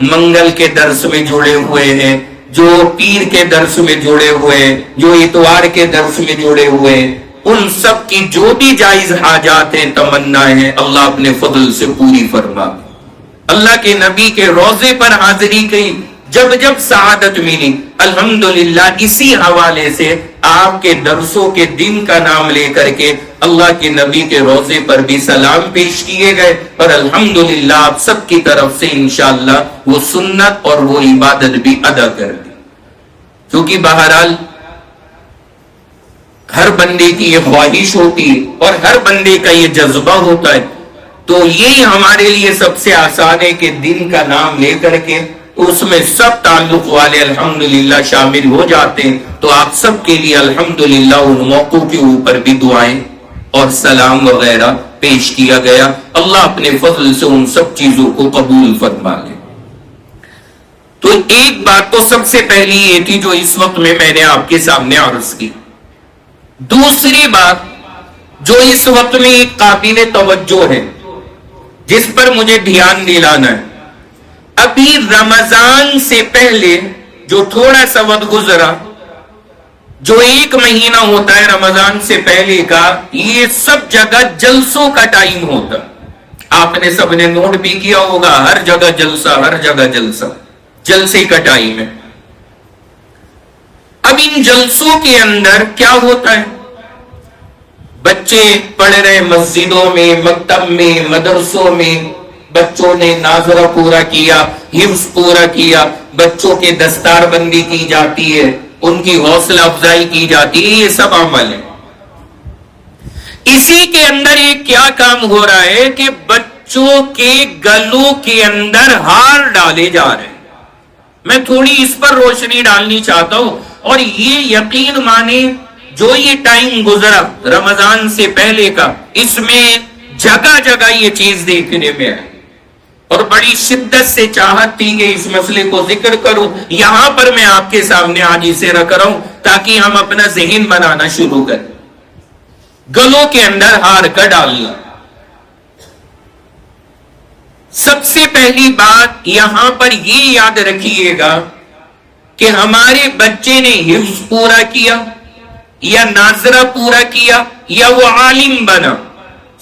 منگل کے درس میں جڑے ہوئے ہیں، جو پیر کے درس میں جڑے ہوئے ہیں، جو اتوار کے درس میں جڑے ہوئے ہیں، ان سب کی جو بھی جائز حاجات ہیں، تمنا ہیں، اللہ اپنے فضل سے پوری فرما. اللہ کے نبی کے روضے پر حاضری کی جب جب سعادت ملی، الحمدللہ اسی حوالے سے آپ کے درسوں کے دن کا نام لے کر کے اللہ کے نبی کے روضے پر بھی سلام پیش کیے گئے، اور الحمدللہ آپ سب کی طرف سے انشاءاللہ وہ سنت اور وہ عبادت بھی ادا کر دی. کیونکہ بہرحال ہر بندے کی یہ خواہش ہوتی ہے اور ہر بندے کا یہ جذبہ ہوتا ہے، تو یہی ہمارے لیے سب سے آسان ہے کہ دن کا نام لے کر کے اس میں سب تعلق والے الحمدللہ شامل ہو جاتے ہیں. تو آپ سب کے لیے الحمدللہ ان موقعوں کے اوپر بھی دعائیں اور سلام وغیرہ پیش کیا گیا. اللہ اپنے فضل سے ان سب چیزوں کو قبول فرما لے. تو ایک بات تو سب سے پہلی یہ تھی جو اس وقت میں نے آپ کے سامنے عرض کی. دوسری بات جو اس وقت میں ایک قابل توجہ ہے، جس پر مجھے دھیان دلانا ہے، ابھی رمضان سے پہلے جو تھوڑا سا وقت گزرا، جو ایک مہینہ ہوتا ہے رمضان سے پہلے کا، یہ سب جگہ جلسوں کا ٹائم ہوتا. آپ نے سب نے نوٹ بھی کیا ہوگا، ہر جگہ جلسہ، ہر جگہ جلسہ، جلسے کا ٹائم ہے. اب ان جلسوں کے اندر کیا ہوتا ہے؟ بچے پڑھ رہے مسجدوں میں، مکتب میں، مدرسوں میں، بچوں نے ناظرہ پورا کیا، حفظ پورا کیا، بچوں کے دستار بندی کی جاتی ہے، ان کی حوصلہ افزائی کی جاتی ہے، یہ سب عمل ہے. اسی کے اندر ایک کیا کام ہو رہا ہے کہ بچوں کے گلوں کے اندر ہار ڈالے جا رہے ہیں. میں تھوڑی اس پر روشنی ڈالنی چاہتا ہوں، اور یہ یقین مانے جو یہ ٹائم گزرا رمضان سے پہلے کا، اس میں جگہ جگہ یہ چیز دیکھنے میں آئی، اور بڑی شدت سے چاہت تھی کہ اس مسئلے کو ذکر کروں. یہاں پر میں آپ کے سامنے آج اسے رکھ رہا ہوں تاکہ ہم اپنا ذہن بنانا شروع کریں. گلوں کے اندر ہار کا ڈالنا. سب سے پہلی بات یہاں پر یہ یاد رکھیے گا کہ ہمارے بچے نے حفظ پورا کیا یا ناظرہ پورا کیا یا وہ عالم بنا،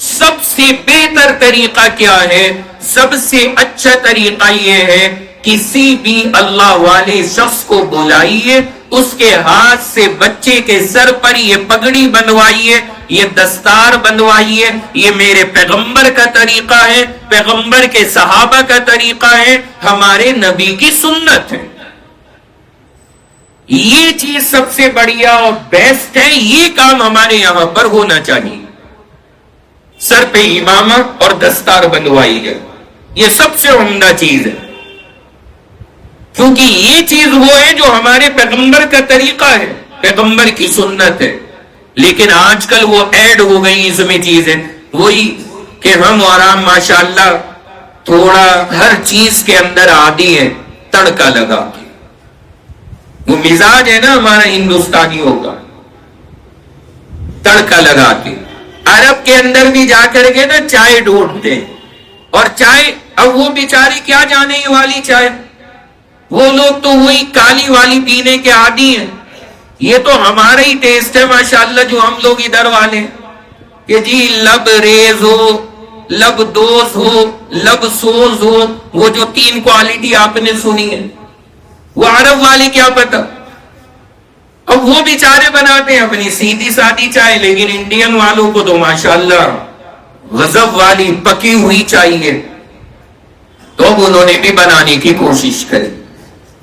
سب سے بہتر طریقہ کیا ہے؟ سب سے اچھا طریقہ یہ ہے کسی بھی اللہ والے شخص کو بلائیے، اس کے ہاتھ سے بچے کے سر پر یہ پگڑی بنوائیے، یہ دستار بنوائیے. یہ میرے پیغمبر کا طریقہ ہے، پیغمبر کے صحابہ کا طریقہ ہے، ہمارے نبی کی سنت ہے. یہ چیز سب سے بڑھیا اور بیسٹ ہے. یہ کام ہمارے یہاں پر ہونا چاہیے. سر پہ امامہ اور دستار بنوائی ہے، یہ سب سے عمدہ چیز ہے، کیونکہ یہ چیز وہ ہے جو ہمارے پیغمبر کا طریقہ ہے، پیغمبر کی سنت ہے. لیکن آج کل وہ ایڈ ہو گئی اس میں چیزیں، وہی کہ ہم اور ہم ماشاءاللہ تھوڑا ہر چیز کے اندر عادی ہے، تڑکا لگا کے. وہ مزاج ہے نا ہمارا ہندوستانیوں کا، تڑکا لگا کے. عرب کے اندر بھی جا کر کے نا چائے ڈھونڈتے، اور چائے اب وہ بیچاری کیا جانے یہ والی چائے، وہ لوگ تو وہی کالی والی پینے کے عادی ہیں. یہ تو ہمارا ہی ٹیسٹ ہے ماشاءاللہ جو ہم لوگ ادھر والے کہ جی لب ریز ہو، لب دوز ہو، لب سوز ہو، وہ جو 3 کوالٹی آپ نے سنی ہے، وہ عرب والے کیا پتا. اب وہ بیچارے بناتے ہیں اپنی سیدھی سادی چائے، لیکن انڈین والوں کو تو ماشاءاللہ غضب والی پکی ہوئی چاہیے. تو اب انہوں نے بھی بنانے کی کوشش کری،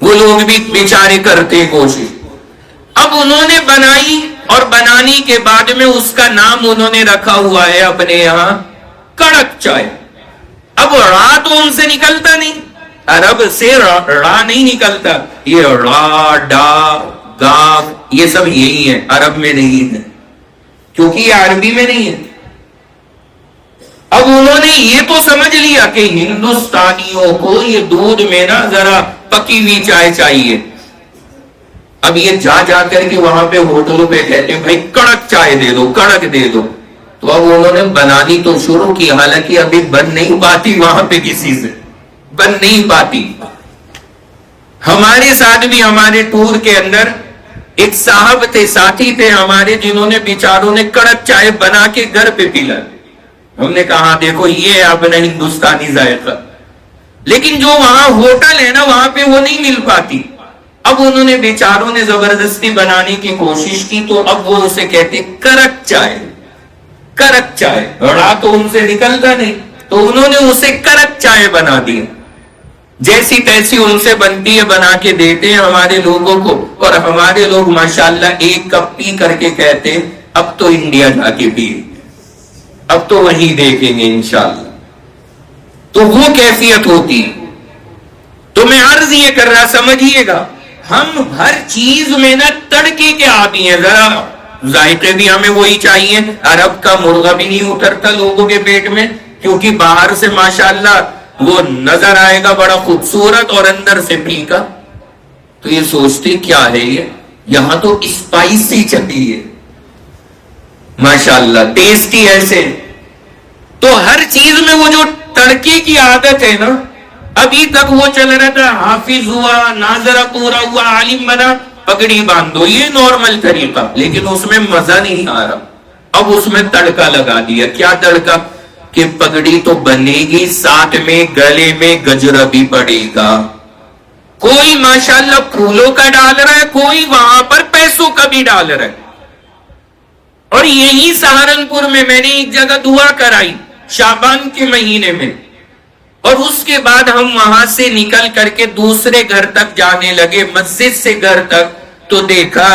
وہ لوگ بھی بیچارے کرتے کوشش. اب انہوں نے بنائی، اور بنانے کے بعد میں اس کا نام انہوں نے رکھا ہوا ہے اپنے یہاں کڑک چائے. اب را تو ان سے نکلتا نہیں، عرب سے را نہیں نکلتا، یہ را ڈا گاف یہ سب یہی ہے، عرب میں نہیں ہے، کیونکہ یہ عربی میں نہیں ہے. اب انہوں نے یہ تو سمجھ لیا کہ ہندوستانیوں کو یہ دودھ میں نا ذرا پکی ہوئی چائے چاہیے. اب یہ جا کر کے وہاں پہ ہوٹلوں پہ کہتے ہیں بھائی کڑک چائے دے دو، کڑک دے دو. تو اب انہوں نے بنانی تو شروع کی، حالانکہ ابھی بن نہیں پاتی وہاں پہ کسی سے، بن نہیں پاتی. ہمارے ساتھ بھی ہمارے ٹور کے اندر ایک صاحب تھے، ساتھی تھے ہمارے، جنہوں نے بیچاروں نے کڑک چائے بنا کے گھر پہ پلا. ہم نے کہا دیکھو یہ اپنا ہندوستانی ذائقہ، لیکن جو وہاں ہوٹل ہے نا وہاں پہ وہ نہیں مل پاتی. اب انہوں نے بیچاروں نے زبردستی بنانے کی کوشش کی، تو اب وہ اسے کہتے کرک چائے، کرک چائے. رات تو ان سے نکلتا نہیں، تو انہوں نے اسے کرک چائے بنا دی. جیسی تیسی ان سے بنتی ہے بنا کے دیتے ہیں ہمارے لوگوں کو، اور ہمارے لوگ ماشاءاللہ ایک کپ پی کر کے کہتے ہیں اب تو انڈیا جا کے پیے، اب تو وہیں دیکھیں گے انشاءاللہ. تو وہ کیفیت ہوتی ہے. تو میں عرض یہ کر رہا، سمجھیے گا ہم ہر چیز میں نا تڑکے کے عادی ہیں. ذرا ذائقے بھی ہمیں وہی چاہیے. عرب کا مرغا بھی نہیں اترتا لوگوں کے پیٹ میں، کیونکہ باہر سے ماشاءاللہ وہ نظر آئے گا بڑا خوبصورت اور اندر سے پھیکا. تو یہ سوچتے کیا ہے یہ، یہاں تو اسپائسی چلیے ماشاءاللہ، ٹیسٹی ایسے. تو ہر چیز میں وہ جو تڑکے کی عادت ہے نا، ابھی تک وہ چل رہا تھا حافظ ہوا، ناظرہ پورا ہوا، عالم بنا، پگڑی باندھو، یہ نارمل طریقہ، لیکن اس میں مزہ نہیں آ رہا. اب اس میں تڑکا لگا دیا. کیا تڑکا؟ کہ پگڑی تو بنے گی، ساتھ میں گلے میں گجرا بھی پڑے گا. کوئی ماشاءاللہ پھولوں کا ڈال رہا ہے، کوئی وہاں پر پیسوں کا بھی ڈال رہا ہے. اور یہی سہارنپور میں نے ایک جگہ دعا کرائی شعبان کے مہینے میں، اور اس کے بعد ہم وہاں سے نکل کر کے دوسرے گھر تک جانے لگے، مسجد سے گھر تک. تو دیکھا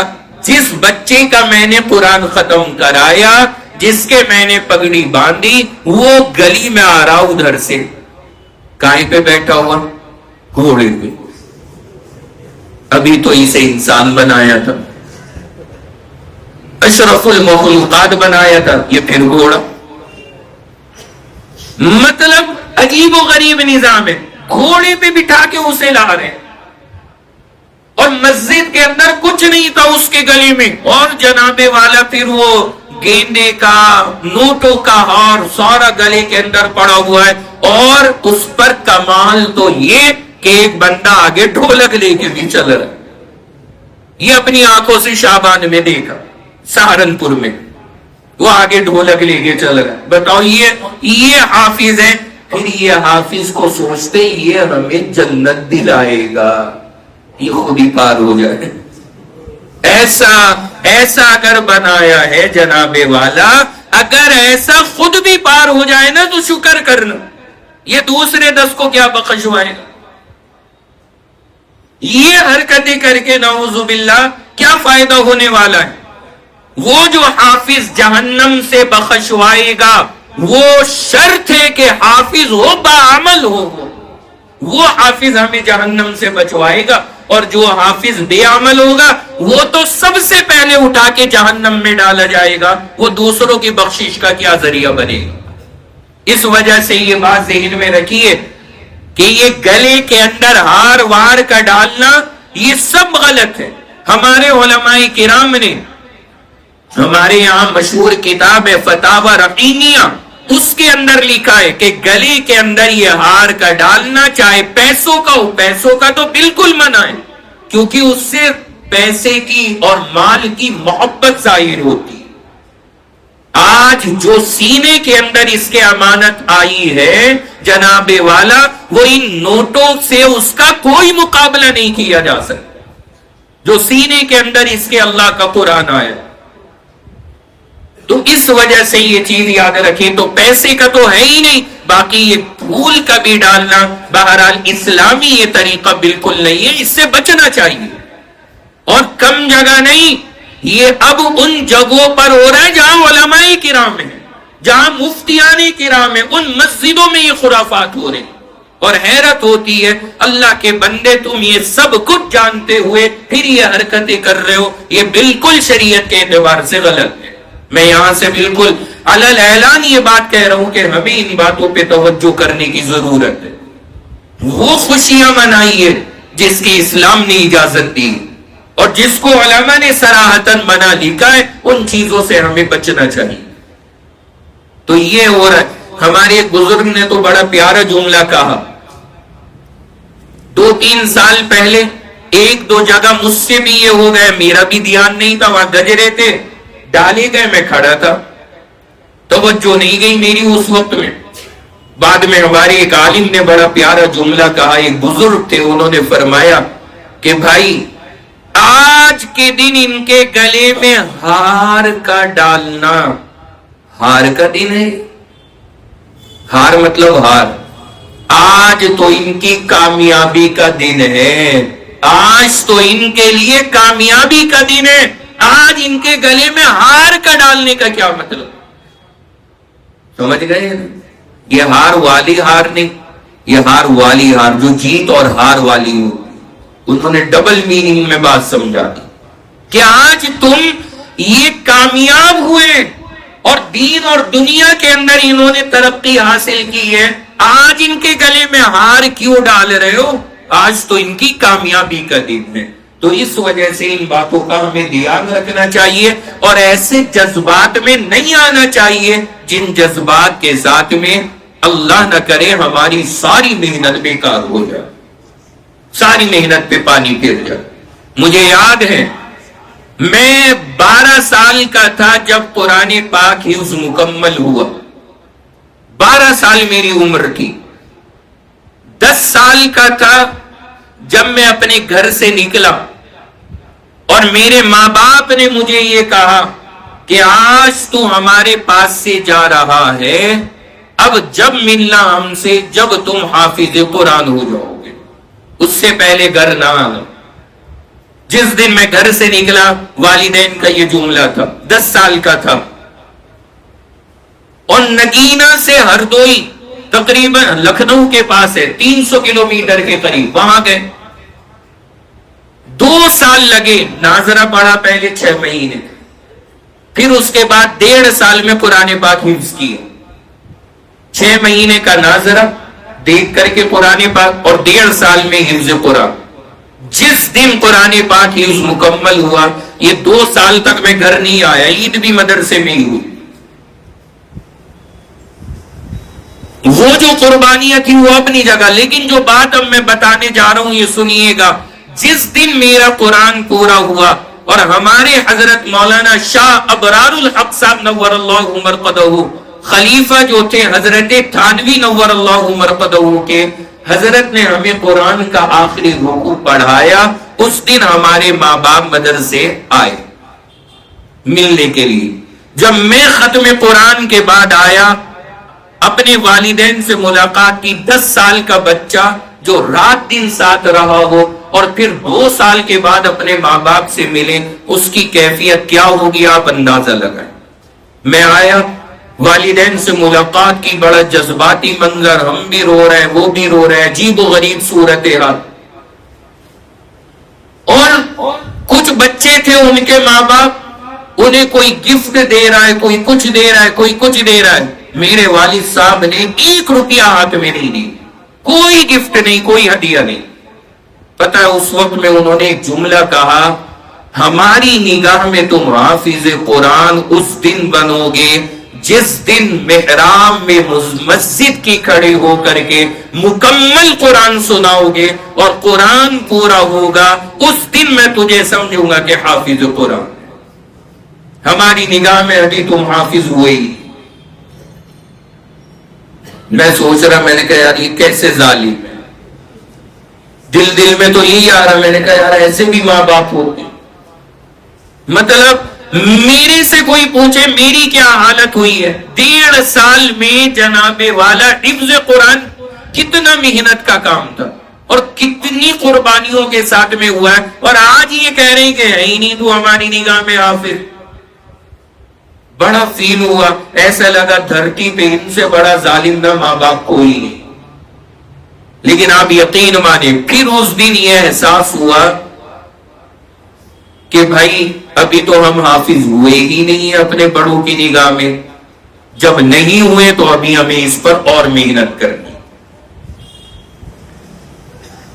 جس بچے کا میں نے قرآن ختم کرایا، جس کے میں نے پگڑی باندھی، وہ گلی میں آ رہا ادھر سے. کائیں پہ بیٹھا ہوا؟ گھوڑے پہ. ابھی تو اسے انسان بنایا تھا، اشرف المخلوقات بنایا تھا، یہ پھر گھوڑا. مطلب عجیب و غریب نظام ہے. گھوڑے پہ بٹھا کے اسے لا رہے ہیں، اور مسجد کے اندر کچھ نہیں تھا اس کے گلے میں، اور جناب والا پھر وہ گیندے کا نوٹوں کا ہار سارا گلے کے اندر پڑا ہوا ہے. اور اس پر کمال تو یہ کہ ایک بندہ آگے ڈھولک لے کے بھی چل رہا ہے. یہ اپنی آنکھوں سے شعبان میں دیکھا سہارنپور میں، وہ آگے ڈھولک لے کے چل رہا ہے. بتاؤ یہ حافظ ہے. پھر یہ حافظ کو سوچتے یہ ہمیں جنت دلائے گا، یہ خود ہی پار ہو جائے. ایسا اگر بنایا ہے جناب والا، اگر ایسا خود بھی پار ہو جائے نا تو شکر کرنا، یہ دوسرے 10 کو کیا بخشوائے گا. یہ حرکتیں کر کے نعوذ باللہ کیا فائدہ ہونے والا ہے. وہ جو حافظ جہنم سے بخشوائے گا، وہ شرط ہے کہ حافظ ہو، بعمل ہو. وہ حافظ ہمیں جہنم سے بچوائے گا، اور جو حافظ بے عمل ہوگا وہ تو سب سے پہلے اٹھا کے جہنم میں ڈالا جائے گا. وہ دوسروں کی بخشش کا کیا ذریعہ بنے گا. اس وجہ سے یہ بات ذہن میں رکھیے کہ یہ گلے کے اندر ہار وار کا ڈالنا یہ سب غلط ہے. ہمارے علماء کرام نے، ہمارے یہاں مشہور کتاب ہے فتاوی رقیمیہ، اس کے اندر لکھا ہے کہ گلے کے اندر یہ ہار کا ڈالنا چاہے پیسوں کا ہو، پیسوں کا تو بالکل منع ہے، کیونکہ اس سے پیسے کی اور مال کی محبت ظاہر ہوتی ہے. آج جو سینے کے اندر اس کے امانت آئی ہے جناب والا، وہ ان نوٹوں سے اس کا کوئی مقابلہ نہیں کیا جا سکتا، جو سینے کے اندر اس کے اللہ کا قرآن آیا۔ تو اس وجہ سے یہ چیز یاد رکھیں، تو پیسے کا تو ہے ہی نہیں، باقی یہ پھول کا بھی ڈالنا بہرحال اسلامی یہ طریقہ بالکل نہیں ہے، اس سے بچنا چاہیے۔ اور کم جگہ نہیں، یہ اب ان جگہوں پر ہو رہا ہے جہاں علماء کرام ہیں، جہاں مفتیان کرام ہیں، ان مسجدوں میں یہ خرافات ہو رہے ہیں۔ اور حیرت ہوتی ہے، اللہ کے بندے تم یہ سب کچھ جانتے ہوئے پھر یہ حرکتیں کر رہے ہو، یہ بالکل شریعت کے اعتبار سے غلط ہے۔ میں یہاں سے بالکل علل اعلان یہ بات کہہ رہا ہوں کہ ہمیں ان باتوں پہ توجہ کرنے کی ضرورت ہے۔ وہ خوشیاں منائیے جس کی اسلام نے اجازت دی، اور جس کو علماء نے صراحتاً منع لکھا ہے، ان چیزوں سے ہمیں بچنا چاہیے۔ تو یہ ہو رہا ہے۔ ہمارے ایک بزرگ نے تو بڑا پیارا جملہ کہا، 2-3 سال پہلے ایک دو جگہ مجھ سے بھی یہ ہو گیا، میرا بھی دھیان نہیں تھا، وہاں گجرے تھے ڈالے گئے، میں کھڑا تھا، توجہ نہیں گئی میری اس وقت میں۔ بعد میں ہمارے ایک عالم نے بڑا پیارا جملہ کہا، ایک بزرگ تھے، انہوں نے فرمایا کہ بھائی آج کے دن ان کے گلے میں ہار کا ڈالنا، ہار کا دن ہے، ہار مطلب ہار، آج تو ان کی کامیابی کا دن ہے، آج تو ان کے لیے کامیابی کا دن ہے، آج ان کے گلے میں ہار کا ڈالنے کا کیا مطلب؟ سمجھ گئے؟ یہ ہار والی ہار نہیں، یہ ہار والی ہار جو جیت اور ہار والی ہو، انہوں نے ڈبل میننگ میں بات سمجھا دی کہ آج تم یہ کامیاب ہوئے اور دین اور دنیا کے اندر انہوں نے ترقی حاصل کی ہے، آج ان کے گلے میں ہار کیوں ڈال رہے ہو؟ آج تو ان کی کامیابی کا دن ہے۔ تو اس وجہ سے ان باتوں کا ہمیں دھیان رکھنا چاہیے، اور ایسے جذبات میں نہیں آنا چاہیے جن جذبات کے ساتھ میں اللہ نہ کرے ہماری ساری محنت بیکار ہو جائے، ساری محنت پہ پانی پھر جائے۔ مجھے یاد ہے میں 12 سال کا تھا جب قرآن پاک حفظ مکمل ہوا، 12 سال میری عمر تھی۔ 10 سال کا تھا جب میں اپنے گھر سے نکلا، اور میرے ماں باپ نے مجھے یہ کہا کہ آج تو ہمارے پاس سے جا رہا ہے، اب جب ملنا ہم سے جب تم حافظ قرآن ہو جاؤ گے، اس سے پہلے گھر نہ آنا۔ جس دن میں گھر سے نکلا والدین کا یہ جملہ تھا، 10 سال کا تھا، اور نگینا سے ہردوئی تقریباً لکھنؤ کے پاس ہے، 300 کلومیٹر کے قریب، وہاں گئے۔ 2 سال لگے، ناظرہ پڑھا پہلے 6 مہینے، پھر اس کے بعد 1.5 سال میں قرآن پاک حفظ کیا۔ 6 مہینے کا ناظرہ دیکھ کر کے قرآن پاک، اور 1.5 سال میں حفظ قرآن۔ جس دن قرآن پاک حفظ مکمل ہوا، یہ 2 سال تک میں گھر نہیں آیا، عید بھی مدرسے میں ہی ہوئی۔ وہ جو قربانیاں تھی وہ اپنی جگہ، لیکن جو بات اب میں بتانے جا رہا ہوں یہ سنیے گا۔ جس دن میرا قرآن پورا ہوا، اور ہمارے حضرت مولانا شاہ ابرار الحق صاحب نور اللہ مرقدہ خلیفہ جو تھے حضرت تھانوی نور اللہ مرقدہ کے، حضرت نے ہمیں قرآن کا آخری رکوع پڑھایا۔ اس دن ہمارے ماں باپ مدرسے آئے ملنے کے لیے۔ جب میں ختم قرآن کے بعد آیا، اپنے والدین سے ملاقات کی، 10 سال کا بچہ جو رات دن ساتھ رہا ہو اور پھر 2 سال کے بعد اپنے ماں باپ سے ملے، اس کی کیفیت کیا ہوگی آپ اندازہ لگائیں۔ میں آیا، والدین سے ملاقات کی، بڑا جذباتی منظر، ہم بھی رو رہے ہیں وہ بھی رو رہے ہیں، عجیب و غریب صورتحال۔ اور کچھ بچے تھے ان کے ماں باپ، انہیں کوئی گفٹ دے رہا ہے، کوئی کچھ دے رہا ہے، کوئی کچھ دے رہا ہے۔ میرے والد صاحب نے 1 روپیہ ہاتھ میں نہیں دی، کوئی گفٹ نہیں، کوئی ہدیہ نہیں۔ پتہ ہے اس وقت میں انہوں نے ایک جملہ کہا، ہماری نگاہ میں تم حافظ قرآن اس دن بنو گے جس دن محراب میں مسجد کی کھڑے ہو کر کے مکمل قرآن سناؤ گے اور قرآن پورا ہوگا، اس دن میں تجھے سمجھوں گا کہ حافظ قرآن۔ ہماری نگاہ میں ابھی تم حافظ ہوئے ہی. میں سوچ رہا، میں نے کہا یار یہ کیسے ظالم ہے. دل میں تو یہی آ رہا، میں نے کہا یار ایسے بھی ماں باپ ہوتے. مطلب میرے سے کوئی پوچھے میری کیا حالت ہوئی ہے. 1.5 سال میں جناب والا حفظ قرآن کتنا محنت کا کام تھا اور کتنی قربانیوں کے ساتھ میں ہوا ہے، اور آج یہ کہہ رہے ہیں کہ ہے ہی نہیں تو ہماری نگاہ میں حافظ. بڑا فیل ہوا، ایسا لگا دھرتی پہ ان سے بڑا ظالم نہ ماں باپ کوئی نہیں. لیکن آپ یقین مانیں پھر اس دن یہ احساس ہوا کہ بھائی ابھی تو ہم حافظ ہوئے ہی نہیں ہیں اپنے بڑوں کی نگاہ میں. جب نہیں ہوئے تو ابھی ہمیں اس پر اور محنت کرنی.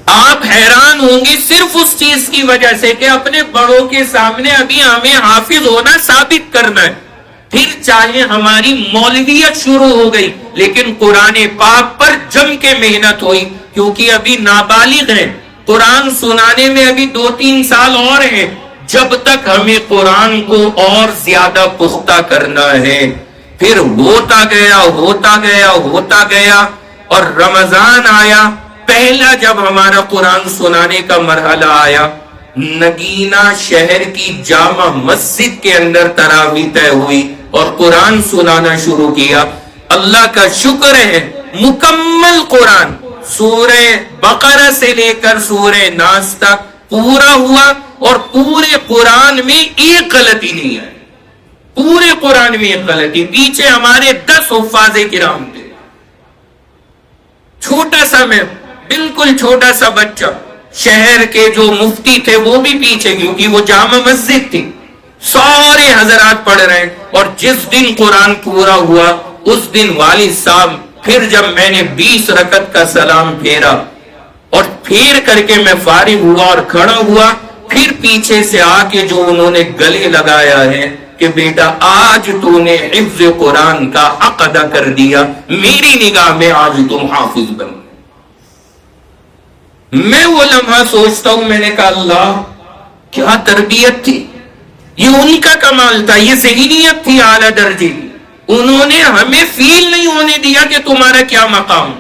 آپ حیران ہوں گے صرف اس چیز کی وجہ سے کہ اپنے بڑوں کے سامنے ابھی ہمیں حافظ ہونا ثابت کرنا ہے. پھر چاہے ہماری مولویت شروع ہو گئی لیکن قرآن پاک پر جم کے محنت ہوئی، کیونکہ ابھی نابالغ ہیں. قرآن سنانے میں ابھی 2-3 سال اور ہیں. جب تک ہمیں قرآن کو اور زیادہ پختہ کرنا ہے. پھر ہوتا گیا اور رمضان آیا. پہلا جب ہمارا قرآن سنانے کا مرحلہ آیا، نگینہ شہر کی جامع مسجد کے اندر تراویح طے ہوئی اور قرآن سنانا شروع کیا. اللہ کا شکر ہے مکمل قرآن سورہ بقرہ سے لے کر سورہ ناس تک پورا ہوا، اور پورے قرآن میں ایک غلطی نہیں ہے. پورے قرآن میں ایک غلطی. پیچھے ہمارے 10 حفاظ کرام تھے. چھوٹا سا میں بالکل چھوٹا سا بچہ، شہر کے جو مفتی تھے وہ بھی پیچھے کیونکہ وہ جامع مسجد تھی. سارے حضرات پڑھ رہے ہیں، اور جس دن قرآن پورا ہوا اس دن والد صاحب پھر جب میں نے 20 رکعت کا سلام پھیرا اور پھیر کر کے میں فارغ ہوا اور کھڑا ہوا، پھر پیچھے سے آ کے جو انہوں نے گلے لگایا ہے کہ بیٹا آج تو نے حفظ قرآن کا حق ادا کر دیا، میری نگاہ میں آج تم حافظ بن گئے. میں وہ لمحہ سوچتا ہوں، میں نے کہا اللہ کیا تربیت تھی. یہ ان کا کمال تھا، یہ ذہنیت تھی اعلیٰ درجے کی. انہوں نے ہمیں فیل نہیں ہونے دیا کہ تمہارا کیا مقام.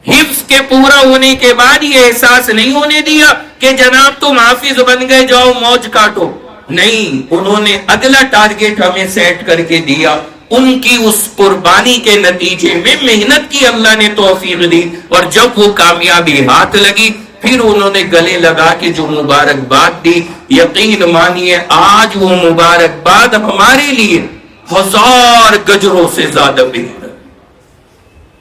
حفظ کے پورا ہونے کے بعد یہ احساس نہیں ہونے دیا کہ جناب تم حافظ بن گئے جاؤ موج کاٹو. نہیں، انہوں نے اگلا ٹارگیٹ ہمیں سیٹ کر کے دیا. ان کی اس قربانی کے نتیجے میں محنت کی اللہ نے توفیق دی، اور جب وہ کامیابی ہاتھ لگی پھر انہوں نے گلے لگا کے جو مبارکباد دی. یقین مانیے آج وہ مبارکباد ہمارے لیے 1000 گجروں سے زیادہ بہتر.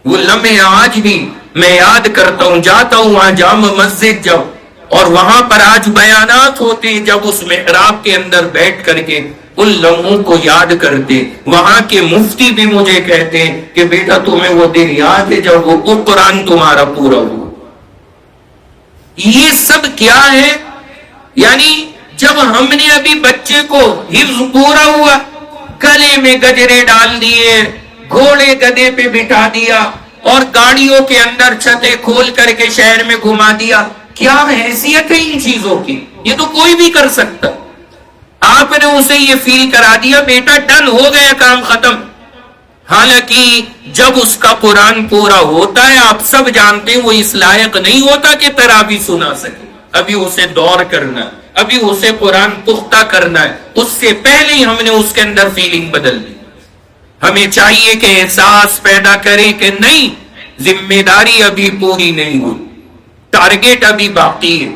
وہ لمحے آج بھی میں یاد کرتا ہوں. جاتا ہوں وہاں جامع مسجد جب، اور وہاں پر آج بیانات ہوتے ہیں، جب اس محراب کے اندر بیٹھ کر کے ان لمحوں کو یاد کرتے. وہاں کے مفتی بھی مجھے کہتے ہیں کہ بیٹا تمہیں وہ دن یاد ہے جب وہ قرآن تمہارا پورا ہوا. یہ سب کیا ہے؟ یعنی جب ہم نے ابھی بچے کو حفظ پورا ہوا، گلے میں گجرے ڈال دیے، گھوڑے گدے پہ بٹھا دیا اور گاڑیوں کے اندر چھتیں کھول کر کے شہر میں گھما دیا. کیا حیثیت ہے ان چیزوں کی؟ یہ تو کوئی بھی کر سکتا. آپ نے اسے یہ فیل کرا دیا بیٹا ڈن ہو گیا، کام ختم. حالانکہ جب اس کا قرآن پورا ہوتا ہے آپ سب جانتے ہیں وہ اس لائق نہیں ہوتا کہ تراویح سنا سکے. ابھی اسے دور کرنا ہے، ابھی اسے قرآن پختہ کرنا ہے. اس سے پہلے ہی ہم نے اس کے اندر فیلنگ بدل دی. ہمیں چاہیے کہ احساس پیدا کرے کہ نہیں، ذمہ داری ابھی پوری نہیں ہوئی، ٹارگیٹ ابھی باقی ہے،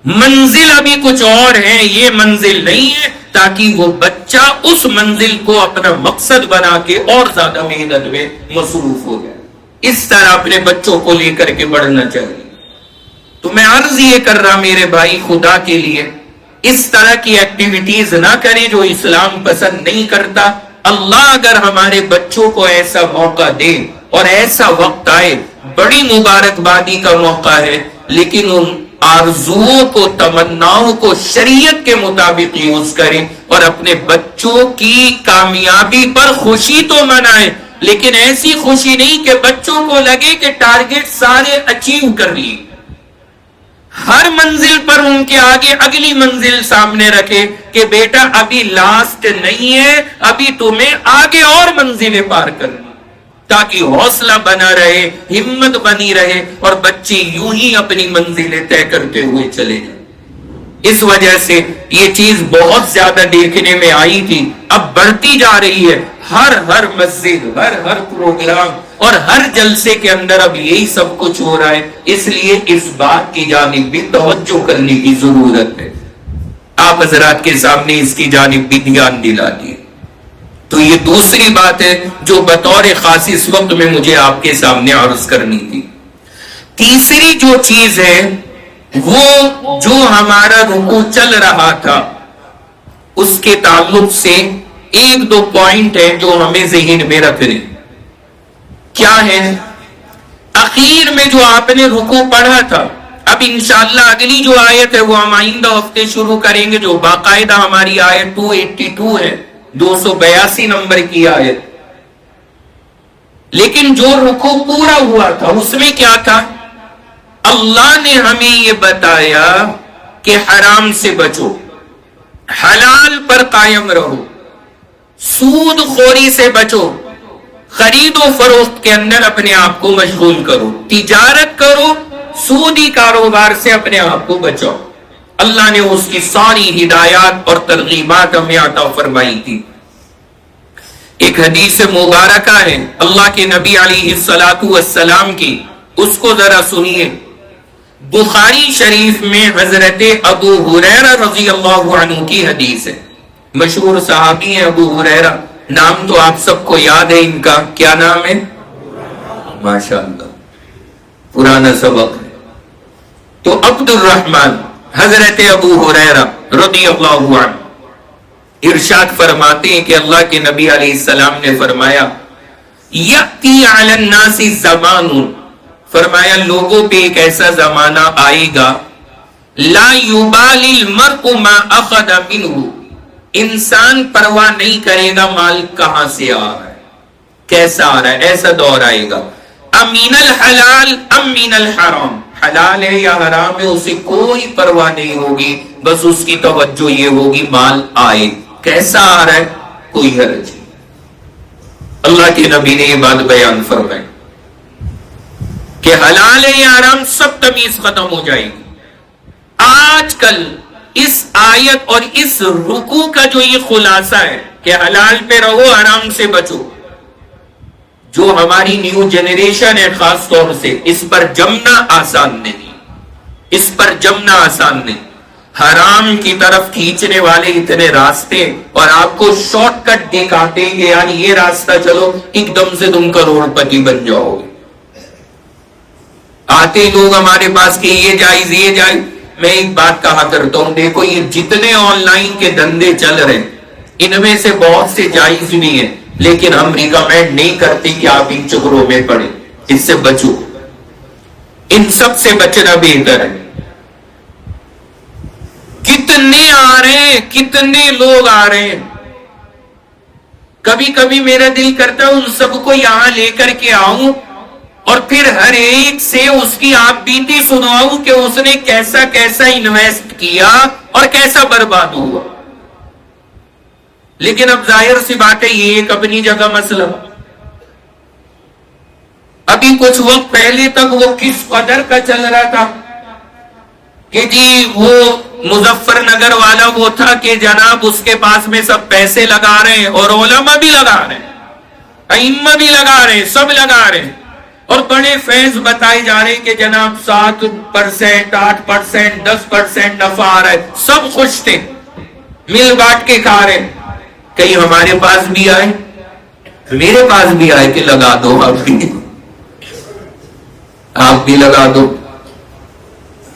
منزل ابھی کچھ اور ہے، یہ منزل نہیں ہے، تاکہ وہ بچہ اس منزل کو اپنا مقصد بنا کے اور زیادہ محنت میں مصروف ہو جائے. اس طرح اپنے بچوں کو لے کر کے بڑھنا چاہیے. تو میں عرض یہ کر رہا میرے بھائی، خدا کے لیے اس طرح کی ایکٹیویٹیز نہ کریں جو اسلام پسند نہیں کرتا. اللہ اگر ہمارے بچوں کو ایسا موقع دے اور ایسا وقت آئے، بڑی مبارکبادی کا موقع ہے، لیکن ان آرزوؤں کو، تمناؤں کو شریعت کے مطابق یوز کریں اور اپنے بچوں کی کامیابی پر خوشی تو منائیں، لیکن ایسی خوشی نہیں کہ بچوں کو لگے کہ ٹارگیٹ سارے اچیو کر لیے. ہر منزل پر ان کے آگے اگلی منزل سامنے رکھے کہ بیٹا ابھی لاسٹ نہیں ہے، ابھی تمہیں آگے اور منزلیں پار کرنی، تاکہ حوصلہ بنا رہے، ہمت بنی رہے، اور بچے یوں ہی اپنی منزلیں طے کرتے ہوئے چلے جائیں۔ اس وجہ سے یہ چیز بہت زیادہ دیکھنے میں آئی تھی، اب بڑھتی جا رہی ہے۔ ہر مسجد، ہر پروگرام اور ہر جلسے کے اندر اب یہی سب کچھ ہو رہا ہے۔ اس لیے اس بات کی جانب بھی توجہ کرنے کی ضرورت ہے۔ آپ حضرات کے سامنے اس کی جانب بھی دھیان دلا دیے۔ تو یہ دوسری بات ہے جو بطور خاص اس وقت میں مجھے آپ کے سامنے عرض کرنی تھی۔ تیسری جو چیز ہے وہ جو ہمارا رکوع چل رہا تھا اس کے تعلق سے ایک دو پوائنٹ ہیں جو ہمیں ذہن میں رکھنے۔ کیا ہے؟ اخیر میں جو آپ نے رکوع پڑھا تھا، اب انشاءاللہ اگلی جو آیت ہے وہ ہم آئندہ ہفتے شروع کریں گے، جو باقاعدہ ہماری آیت 282 ہے، 282 نمبر کی آیت۔ لیکن جو رکوع پورا ہوا تھا اس میں کیا تھا؟ اللہ نے ہمیں یہ بتایا کہ حرام سے بچو، حلال پر قائم رہو، سود خوری سے بچو، خرید و فروخت کے اندر اپنے آپ کو مشغول کرو، تجارت کرو، سودی کاروبار سے اپنے آپ کو بچاؤ۔ اللہ نے اس کی ساری ہدایات اور ترغیبات ہمیں عطا فرمائی تھی۔ ایک حدیث مبارکہ ہے اللہ کے نبی علیہ السلام کی، اس کو ذرا سنیے۔ بخاری شریف میں حضرت ابو ہریرہ رضی اللہ عنہ کی حدیث ہے۔ مشہور صحابی ہیں ابو ہریرہ، نام تو آپ سب کو یاد ہے ان کا، کیا نام ہے؟ ماشاءاللہ پرانا سبق ہے۔ تو عبد الرحمن حضرت ابو ہریرہ رضی اللہ عنہ ارشاد فرماتے ہیں کہ اللہ کے نبی علیہ السلام نے فرمایا یأتی علی الناس زمان، فرمایا لوگوں پہ ایک ایسا زمانہ آئے گا لا یبالی المرء ما اخذ منہ، انسان پرواہ نہیں کرے گا مال کہاں سے آ رہا ہے، کیسا آ رہا ہے۔ ایسا دور آئے گا امین الحلال ام من الحرام، حلال ہے یا حرام ہے اسے کوئی پرواہ نہیں ہوگی، بس اس کی توجہ یہ ہوگی مال آئے، کیسا آ رہا ہے، کوئی حرج نہیں۔ اللہ کے نبی نے یہ بات بیان فرمائی کہ حلال ہے یا حرام سب تمیز ختم ہو جائے گی۔ آج کل اس آیت اور اس رکوع کا جو یہ خلاصہ ہے کہ حلال پہ رہو، حرام سے بچو، جو ہماری نیو جنریشن ہے خاص طور سے اس پر جمنا آسان نہیں، اس پر جمنا آسان نہیں۔ حرام کی طرف کھینچنے والے اتنے راستے، اور آپ کو شارٹ کٹ دکھاتے ہیں کہ یار یہ راستہ چلو ایک دم سے تم کروڑ پتی بن جاؤ گے۔ آتے لوگ ہمارے پاس کہ یہ جائز یہ جائز، میں ایک بات کہا کرتا ہوں، دیکھو یہ جتنے آن لائن کے دھندے چل رہے ہیں ان میں سے بہت سے جائز بھی ہیں، لیکن ہم ریکمینڈ نہیں کرتے کہ آپ ان چکروں میں پڑیں، اس سے بچو، ان سب سے بچنا بہتر ہے۔ کتنے آ رہے ہیں، کتنے لوگ آ رہے ہیں، کبھی کبھی میرا دل کرتا ہے ان سب کو یہاں لے کر کے آؤں اور پھر ہر ایک سے اس کی آپ بیتی سنواؤں کہ اس نے کیسا کیسا انویسٹ کیا اور کیسا برباد ہوا۔ لیکن اب ظاہر سی بات ہے یہ ایک اپنی جگہ مسئلہ۔ ابھی کچھ وقت پہلے تک وہ کس قدر کا چل رہا تھا کہ جی وہ مظفر نگر والا وہ تھا کہ جناب اس کے پاس میں سب پیسے لگا رہے ہیں، اور علماء بھی لگا رہے ہیں، ائمہ بھی لگا رہے ہیں، سب لگا رہے ہیں، اور بڑے فیض بتائے جا رہے ہیں کہ جناب 7%، 8%، 10% نفع آ رہا ہے، سب خوش تھے، مل بانٹ کے کھا رہے ہیں۔ کہیں ہمارے پاس بھی آئے، میرے پاس بھی آئے کہ لگا دو، آپ بھی لگا دو۔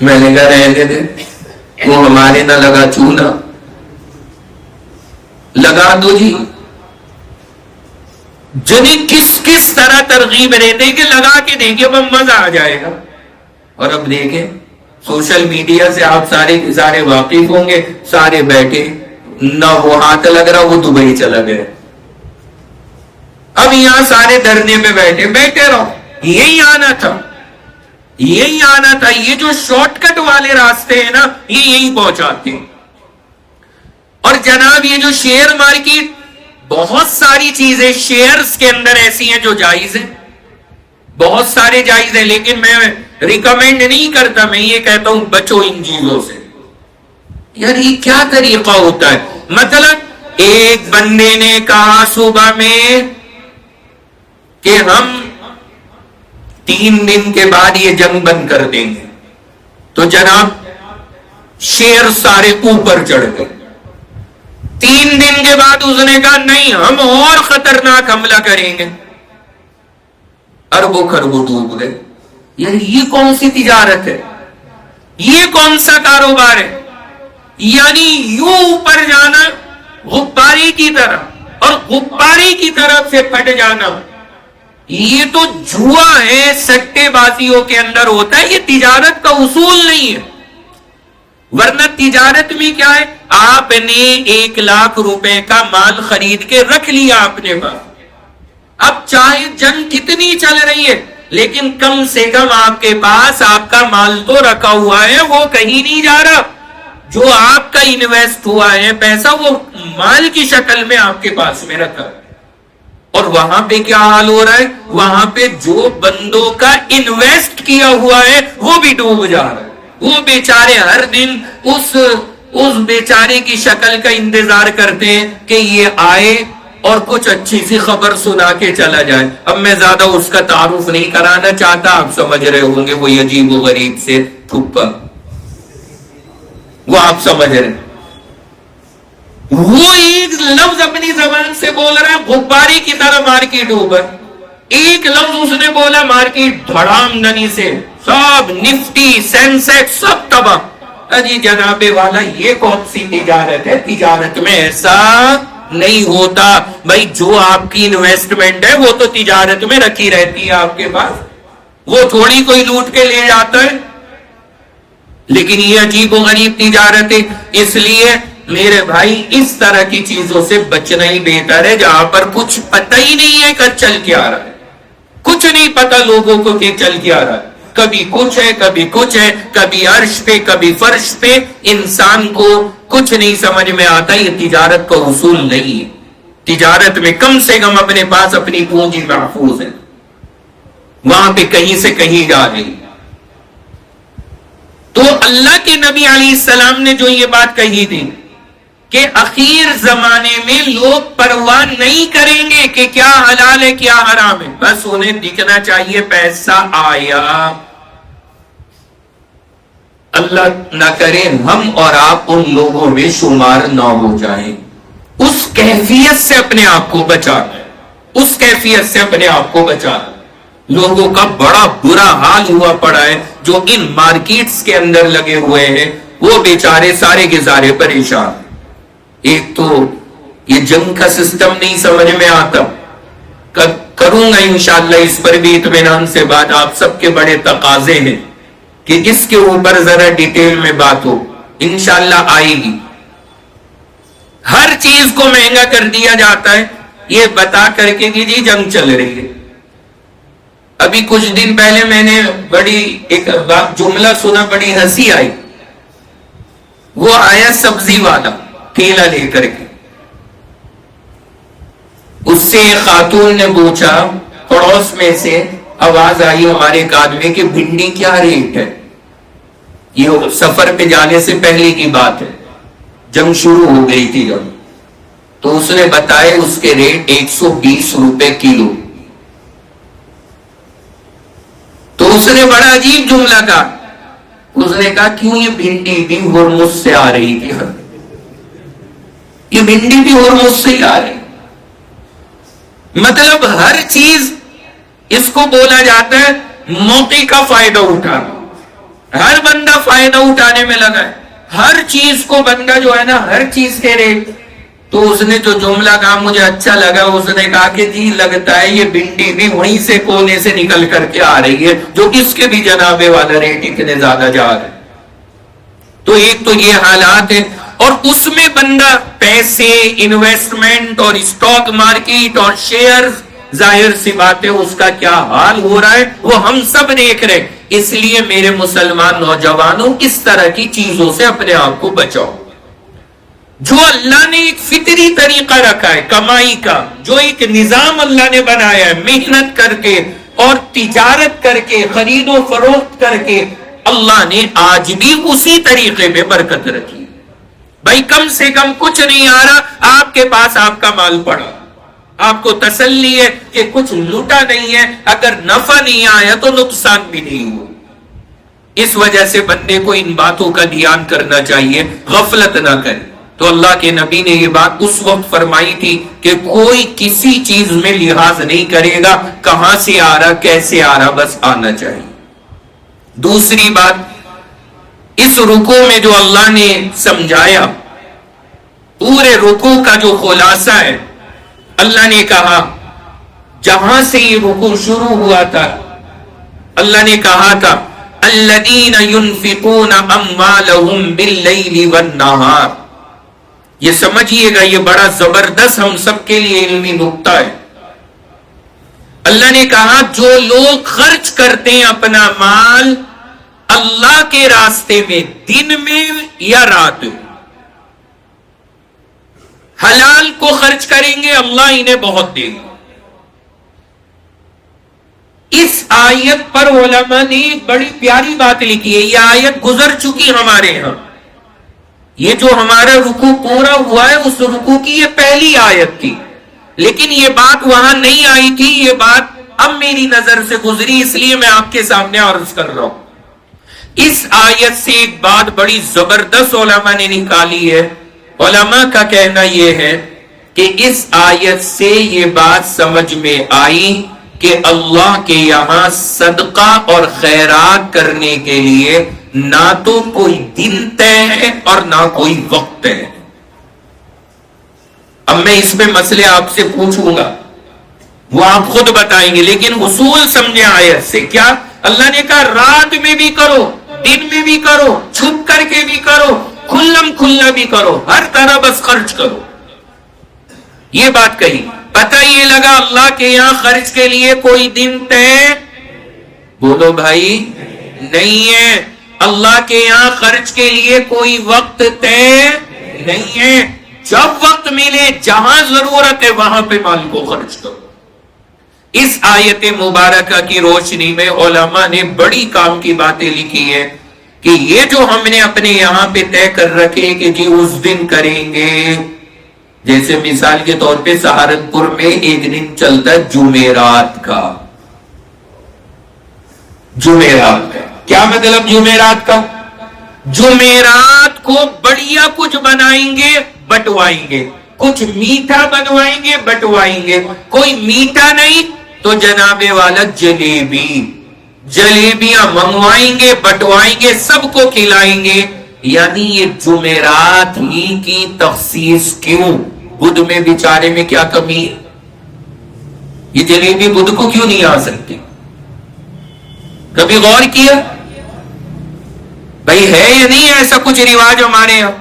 میں نے کہا رہنے دے، وہ ہمارے نہ لگا چونا، لگا دو جی۔ جنی کس طرح ترغیب رہتے کہ لگا کے دیکھیں اب مزہ آ جائے گا۔ اور اب دیکھیں سوشل میڈیا سے آپ سارے واقف ہوں گے، سارے بیٹھے، نہ وہ ہاتھ لگ رہا وہ دبئی چلا گئے، اب یہاں سارے دھرنے میں بیٹھے رہو، یہی آنا تھا۔ یہی آنا تھا. یہ جو شارٹ کٹ والے راستے ہیں نا یہ یہی پہنچاتے ہیں. اور جناب یہ جو شیئر مارکیٹ، بہت ساری چیزیں شیئرز کے اندر ایسی ہیں جو جائز ہیں، بہت سارے جائز ہیں، لیکن میں ریکمینڈ نہیں کرتا. میں یہ کہتا ہوں بچو ان چیزوں سے. یار یہ کیا طریقہ ہوتا ہے؟ مطلب ایک بندے نے کہا صبح میں کہ ہم 3 دن کے بعد یہ جنگ بند کر دیں گے، تو جناب شیئر سارے اوپر چڑھ گئے. 3 دن کے بعد اس نے کہا نہیں ہم اور خطرناک حملہ کریں گے، اربوں خربوں ڈوب گئے. یار یہ کون سی تجارت ہے؟ یہ کون سا کاروبار ہے؟ یعنی یوں اوپر جانا غباری کی طرح اور غباری کی طرف سے پھٹ جانا. یہ تو جوا ہے، سٹے بازیوں کے اندر ہوتا ہے، یہ تجارت کا اصول نہیں ہے. ورنہ تجارت میں کیا ہے؟ آپ نے 1 لاکھ روپے کا مال خرید کے رکھ لیا اپنے پاس. اب چاہے جنگ کتنی چل رہی ہے لیکن کم سے کم آپ کے پاس آپ کا مال تو رکھا ہوا ہے، وہ کہیں نہیں جا رہا. جو آپ کا انویسٹ ہوا ہے پیسہ وہ مال کی شکل میں آپ کے پاس میں رکھا ہے. اور وہاں پہ کیا حال ہو رہا ہے؟ وہاں پہ جو بندوں کا انویسٹ کیا ہوا ہے وہ بھی ڈوب جا رہا ہے. وہ بیچارے ہر دن اس بیچارے کی شکل کا انتظار کرتے ہیں کہ یہ آئے اور کچھ اچھی سی خبر سنا کے چلا جائے. اب میں زیادہ اس کا تعارف نہیں کرانا چاہتا، آپ سمجھ رہے ہوں گے وہ عجیب و غریب سے تھپا، وہ آپ سمجھ رہے. وہ ایک لفظ اپنی زبان سے بول رہا ہے غباری کی طرح مارکیٹ اوپر. ایک لفظ اس نے بولا مارکیٹ دھڑام دنی سے سب نفٹی سینسیکس سب تباہ. جی جناب والا یہ کون سی تجارت ہے؟ تجارت میں ایسا نہیں ہوتا بھائی. جو آپ کی انویسٹمنٹ ہے وہ تو تجارت میں رکھی رہتی ہے آپ کے پاس، وہ تھوڑی کوئی لوٹ کے لے جاتا ہے. لیکن یہ عجیب و غریب تجارت ہے. اس لیے میرے بھائی اس طرح کی چیزوں سے بچنا ہی بہتر ہے جہاں پر کچھ پتہ ہی نہیں ہے کہ چل کیا آ رہا ہے. کچھ نہیں پتا لوگوں کو کہ چل کیا آ رہا ہے. کبھی کچھ ہے کبھی کچھ ہے، کبھی عرش پہ کبھی فرش پہ. انسان کو کچھ نہیں سمجھ میں آتا. یہ تجارت کا اصول نہیں ہے. تجارت میں کم سے کم اپنے پاس اپنی پونجی محفوظ ہے، وہاں پہ کہیں سے کہیں جا رہی. تو اللہ کے نبی علیہ السلام نے جو یہ بات کہی تھی کہ اخیر زمانے میں لوگ پرواہ نہیں کریں گے کہ کیا حلال ہے کیا حرام ہے، بس انہیں دکھنا چاہیے پیسہ آیا. اللہ نہ کرے ہم اور آپ ان لوگوں میں شمار نہ ہو جائیں. اس کیفیت سے اپنے آپ کو بچانا، اس کیفیت سے اپنے آپ کو بچانا. لوگوں کا بڑا برا حال ہوا پڑا ہے جو ان مارکیٹس کے اندر لگے ہوئے ہیں، وہ بیچارے سارے کے سارے پریشان. ایک تو یہ جنگ کا سسٹم نہیں سمجھ میں آتا. کروں گا انشاءاللہ اس پر بھی اطمینان سے بات. آپ سب کے بڑے تقاضے ہیں کہ اس کے اوپر ذرا ڈیٹیل میں بات ہو، انشاءاللہ آئے گی. ہر چیز کو مہنگا کر دیا جاتا ہے یہ بتا کر کے کہ جی جنگ چل رہی ہے. ابھی کچھ دن پہلے میں نے بڑی ایک جملہ سنا، بڑی ہنسی آئی. وہ آیا سبزی والا ٹھیلا لے کر کے، اس سے خاتون نے پوچھا، پڑوس میں سے آواز آئی ہمارے کان میں کہ بھنڈی کیا ریٹ ہے. یہ سفر پہ جانے سے پہلے کی بات ہے، جنگ شروع ہو گئی تھی جب. تو اس نے بتایا اس کے ریٹ 120 روپے کلو. تو اس نے بڑا عجیب جملہ کہا. اس نے کہا کیوں یہ بھنڈی بھی ہرمز سے آ رہی تھی، یہ بھنڈی بھی ہرمز سے ہی آ رہی. مطلب ہر چیز اس کو بولا جاتا ہے موقع کا فائدہ اٹھانا. ہر بندہ فائدہ اٹھانے میں لگا ہے. ہر چیز کو بندہ جو ہے نا ہر چیز کے ریٹ. تو اس نے جو جملہ کہا مجھے اچھا لگا. اس نے کہا کہ جی لگتا ہے یہ بھنڈی بھی وہیں سے کونے سے نکل کر کے آ رہی ہے جو اس کے بھی جنابے والا ریٹ اتنے زیادہ جا رہے. تو ایک تو یہ حالات ہے، اور اس میں بندہ پیسے، انویسٹمنٹ اور اسٹاک مارکیٹ اور شیئر، ظاہر سی بات ہے اس کا کیا حال ہو رہا ہے وہ ہم سب دیکھ رہے. اس لیے میرے مسلمان نوجوانوں اس طرح کی چیزوں سے اپنے آپ کو بچاؤ. جو اللہ نے ایک فطری طریقہ رکھا ہے کمائی کا، جو ایک نظام اللہ نے بنایا ہے محنت کر کے اور تجارت کر کے خرید و فروخت کر کے، اللہ نے آج بھی اسی طریقے پہ برکت رکھی. بھائی کم سے کم کچھ نہیں آ رہا، آپ کے پاس آپ کا مال پڑا، آپ کو تسلی ہے کہ کچھ لوٹا نہیں ہے، اگر نفع نہیں آیا تو نقصان بھی نہیں ہوا. اس وجہ سے بندے کو ان باتوں کا دھیان کرنا چاہیے، غفلت نہ کرے. تو اللہ کے نبی نے یہ بات اس وقت فرمائی تھی کہ کوئی کسی چیز میں لحاظ نہیں کرے گا کہاں سے آ رہا کیسے آ رہا، بس آنا چاہیے. دوسری بات، اس رکوع میں جو اللہ نے سمجھایا، پورے رکوع کا جو خلاصہ ہے، اللہ نے کہا جہاں سے یہ رکوع شروع ہوا تھا اللہ نے کہا تھا الذین ينفقون اموالهم باللیل والنہار. یہ سمجھیے گا، یہ بڑا زبردست ہم سب کے لیے علمی نکتہ ہے. اللہ نے کہا جو لوگ خرچ کرتے ہیں اپنا مال اللہ کے راستے میں، دن میں یا رات میں، حلال کو خرچ کریں گے اللہ انہیں بہت دے گا. اس آیت پر علماء نے ایک بڑی پیاری بات لکھی ہے. یہ آیت گزر چکی ہمارے ہاں، یہ جو ہمارا رکوع پورا ہوا ہے اس رکوع کی یہ پہلی آیت تھی، لیکن یہ بات وہاں نہیں آئی تھی. یہ بات اب میری نظر سے گزری، اس لیے میں آپ کے سامنے عرض کر رہا ہوں. اس آیت سے ایک بات بڑی زبردست علماء نے نکالی ہے. علماء کا کہنا یہ ہے کہ اس آیت سے یہ بات سمجھ میں آئی کہ اللہ کے یہاں صدقہ اور خیرات کرنے کے لیے نہ تو کوئی دن طے ہے اور نہ کوئی وقت ہے. اب میں اس پہ مسئلے آپ سے پوچھوں گا، وہ آپ خود بتائیں گے، لیکن اصول سمجھے آیت سے. کیا اللہ نے کہا رات میں بھی کرو، دن میں بھی کرو، چھپ کر کے بھی کرو، کھلم کھلا بھی کرو، ہر طرح بس خرچ کرو، یہ بات کہی. پتہ یہ لگا اللہ کے یہاں خرچ کے لیے کوئی دن طے، بولو بھائی، نہیں ہے. اللہ کے یہاں خرچ کے لیے کوئی وقت طے نہیں ہے. جب وقت ملے، جہاں ضرورت ہے وہاں پہ مال کو خرچ کرو. اس آیت مبارکہ کی روشنی میں علماء نے بڑی کام کی باتیں لکھی ہے کہ یہ جو ہم نے اپنے یہاں پہ طے کر رکھے کہ جی اس دن کریں گے، جیسے مثال کے طور پہ سہارنپور میں ایک دن چلتا ہے جمعرات کا. جمعرات کا کیا مطلب؟ جمعرات کا، جمعرات کو بڑھیا کچھ بنائیں گے، بٹوائیں گے، کچھ میٹھا بنوائیں گے، بٹوائیں گے. کوئی میٹھا نہیں تو جناب والا جلیبی، جلیبیاں منگوائیں گے، بٹوائیں گے، سب کو کھلائیں گے. یعنی یہ جمعرات ہی کی تخصیص کیوں؟ بدھ میں بیچارے میں کیا کمی ہے؟ یہ جلیبی بدھ کو کیوں نہیں آ سکتی؟ کبھی غور کیا بھائی ہے یا نہیں ایسا کچھ رواج ہمارے یہاں؟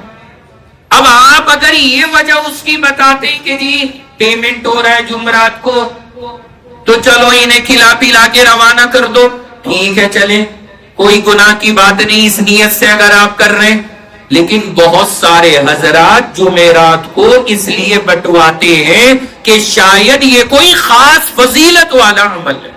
اب آپ اگر یہ وجہ اس کی بتاتے ہیں کہ جی پیمنٹ ہو رہا ہے جمعرات کو تو چلو انہیں کھلا پلا کے روانہ کر دو، ٹھیک ہے چلیں، کوئی گناہ کی بات نہیں اس نیت سے اگر آپ کر رہے ہیں. لیکن بہت سارے حضرات جمعرات کو اس لیے بٹواتے ہیں کہ شاید یہ کوئی خاص فضیلت والا عمل ہے.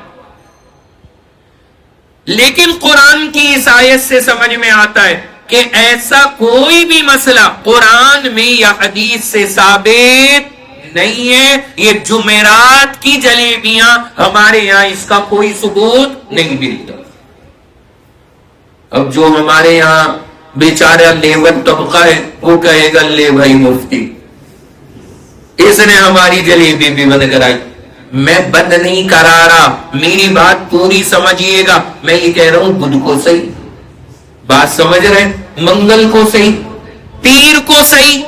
لیکن قرآن کی اس آیت سے سمجھ میں آتا ہے کہ ایسا کوئی بھی مسئلہ قرآن میں یا حدیث سے ثابت نہیں ہے. یہ جمعرات کی جلیبیاں ہمارے یہاں اس کا کوئی ثبوت نہیں ملتا. اب جو ہمارے یہاں بیچارہ لیبر طبقہ ہے وہ کہے گا لے بھائی مفتی اس نے ہماری جلیبی بھی بند کرائی. میں بند نہیں کرا رہا، میری بات پوری سمجھیے گا. میں یہ کہہ رہا ہوں بدھ کو صحیح، بات سمجھ رہے ہیں، منگل کو صحیح، پیر کو صحیح،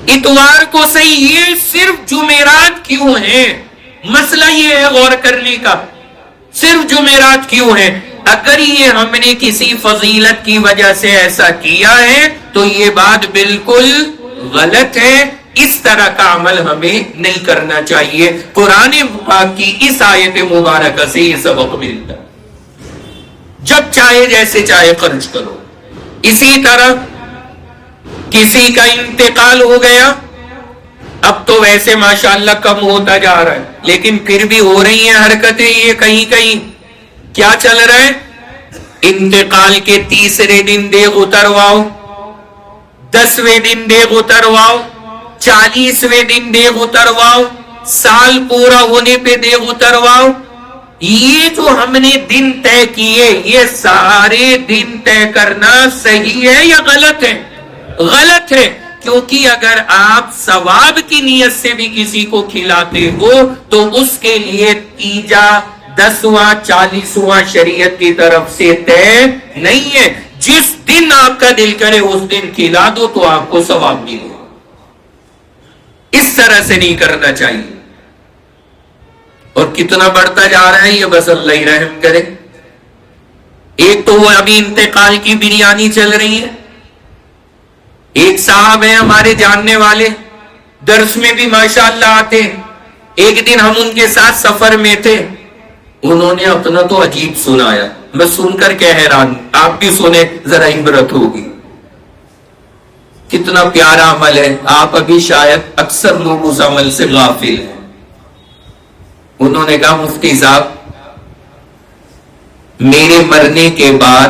اتوار کو صحیح، یہ صرف جمعرات کیوں ہیں؟ مسئلہ یہ ہے غور کرنے کا، صرف جمعرات کیوں ہے؟ اگر یہ ہم نے کسی فضیلت کی وجہ سے ایسا کیا ہے تو یہ بات بالکل غلط ہے. اس طرح کا عمل ہمیں نہیں کرنا چاہیے. قرآن پاک کی اس آیت مبارکہ سے یہ سبق ملتا ہے. جب چاہے جیسے چاہے خرچ کرو. اسی طرح کسی کا انتقال ہو گیا، اب تو ویسے ماشاءاللہ کم ہوتا جا رہا ہے لیکن پھر بھی ہو رہی ہیں حرکتیں یہ کہیں کہیں. کیا چل رہا ہے؟ انتقال کے تیسرے دن دیغ اترواؤ، 10ویں دن دیغ اترواؤ، 40ویں دن دیغ اترواؤ، سال پورا ہونے پہ دیغ اترواؤ. یہ جو ہم نے دن طے کیے، یہ سارے دن طے کرنا صحیح ہے یا غلط ہے؟ غلط ہے، کیونکہ اگر آپ ثواب کی نیت سے بھی کسی کو کھلاتے ہو تو اس کے لیے تیجا 10واں 40واں شریعت کی طرف سے طے نہیں ہے. جس دن آپ کا دل کرے اس دن کھلا دو تو آپ کو ثواب ملے. اس طرح سے نہیں کرنا چاہیے. اور کتنا بڑھتا جا رہا ہے یہ بس اللہ ہی رحم کرے. ایک تو وہ ابھی انتقال کی بریانی چل رہی ہے. ایک صاحب ہیں ہمارے جاننے والے، درس میں بھی ماشاءاللہ آتے. ایک دن ہم ان کے ساتھ سفر میں تھے، انہوں نے اپنا تو عجیب سنایا، میں سن کر کے حیران. آپ بھی سنیں ذرا عبرت ہوگی. کتنا پیارا عمل ہے، آپ ابھی شاید اکثر لوگ اس عمل سے غافل ہیں. انہوں نے کہا مفتی صاحب میرے مرنے کے بعد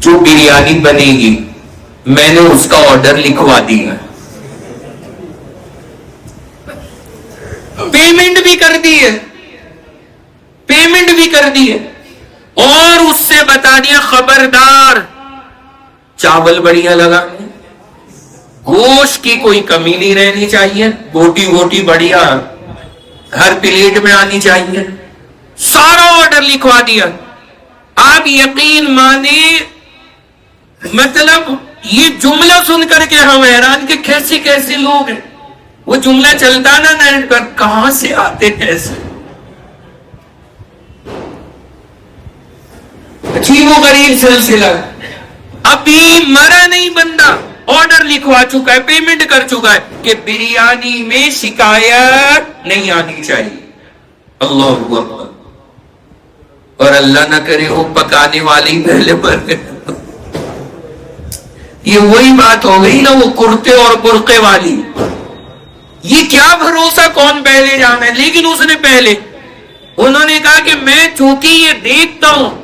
جو بریانی بنے گی میں نے اس کا آرڈر لکھوا دیا، پیمنٹ بھی کر دی ہے، پیمنٹ بھی کر دی ہے، اور اس سے بتا دیا خبردار چاول بڑھیا لگانے، گوشت کی کوئی کمی نہیں رہنی چاہیے، بوٹی ووٹی بڑھیا ہر پلیٹ میں آنی چاہیے. سارا آرڈر لکھوا دیا. آپ یقین مانے مطلب یہ جملہ سن کر کے ہم حیران کہ کیسے کیسے لوگ ہیں. وہ جملہ چلتا نا نیٹ پر، کہاں سے آتے کیسے. عجیب و غریب سلسلہ. ابھی مرا نہیں بندہ، آرڈر لکھوا چکا ہے، پیمنٹ کر چکا ہے کہ بریانی میں شکایت نہیں آنی چاہیے. اللہ اکبر. اور اللہ نہ کرے وہ پکانے والے ہی پہلے پر. یہ وہی بات ہو گئی نا وہ کرتے اور برقے والی. یہ کیا بھروسہ کون پہلے جانا ہے، لیکن اس نے پہلے. انہوں نے کہا کہ میں چونکہ یہ دیکھتا ہوں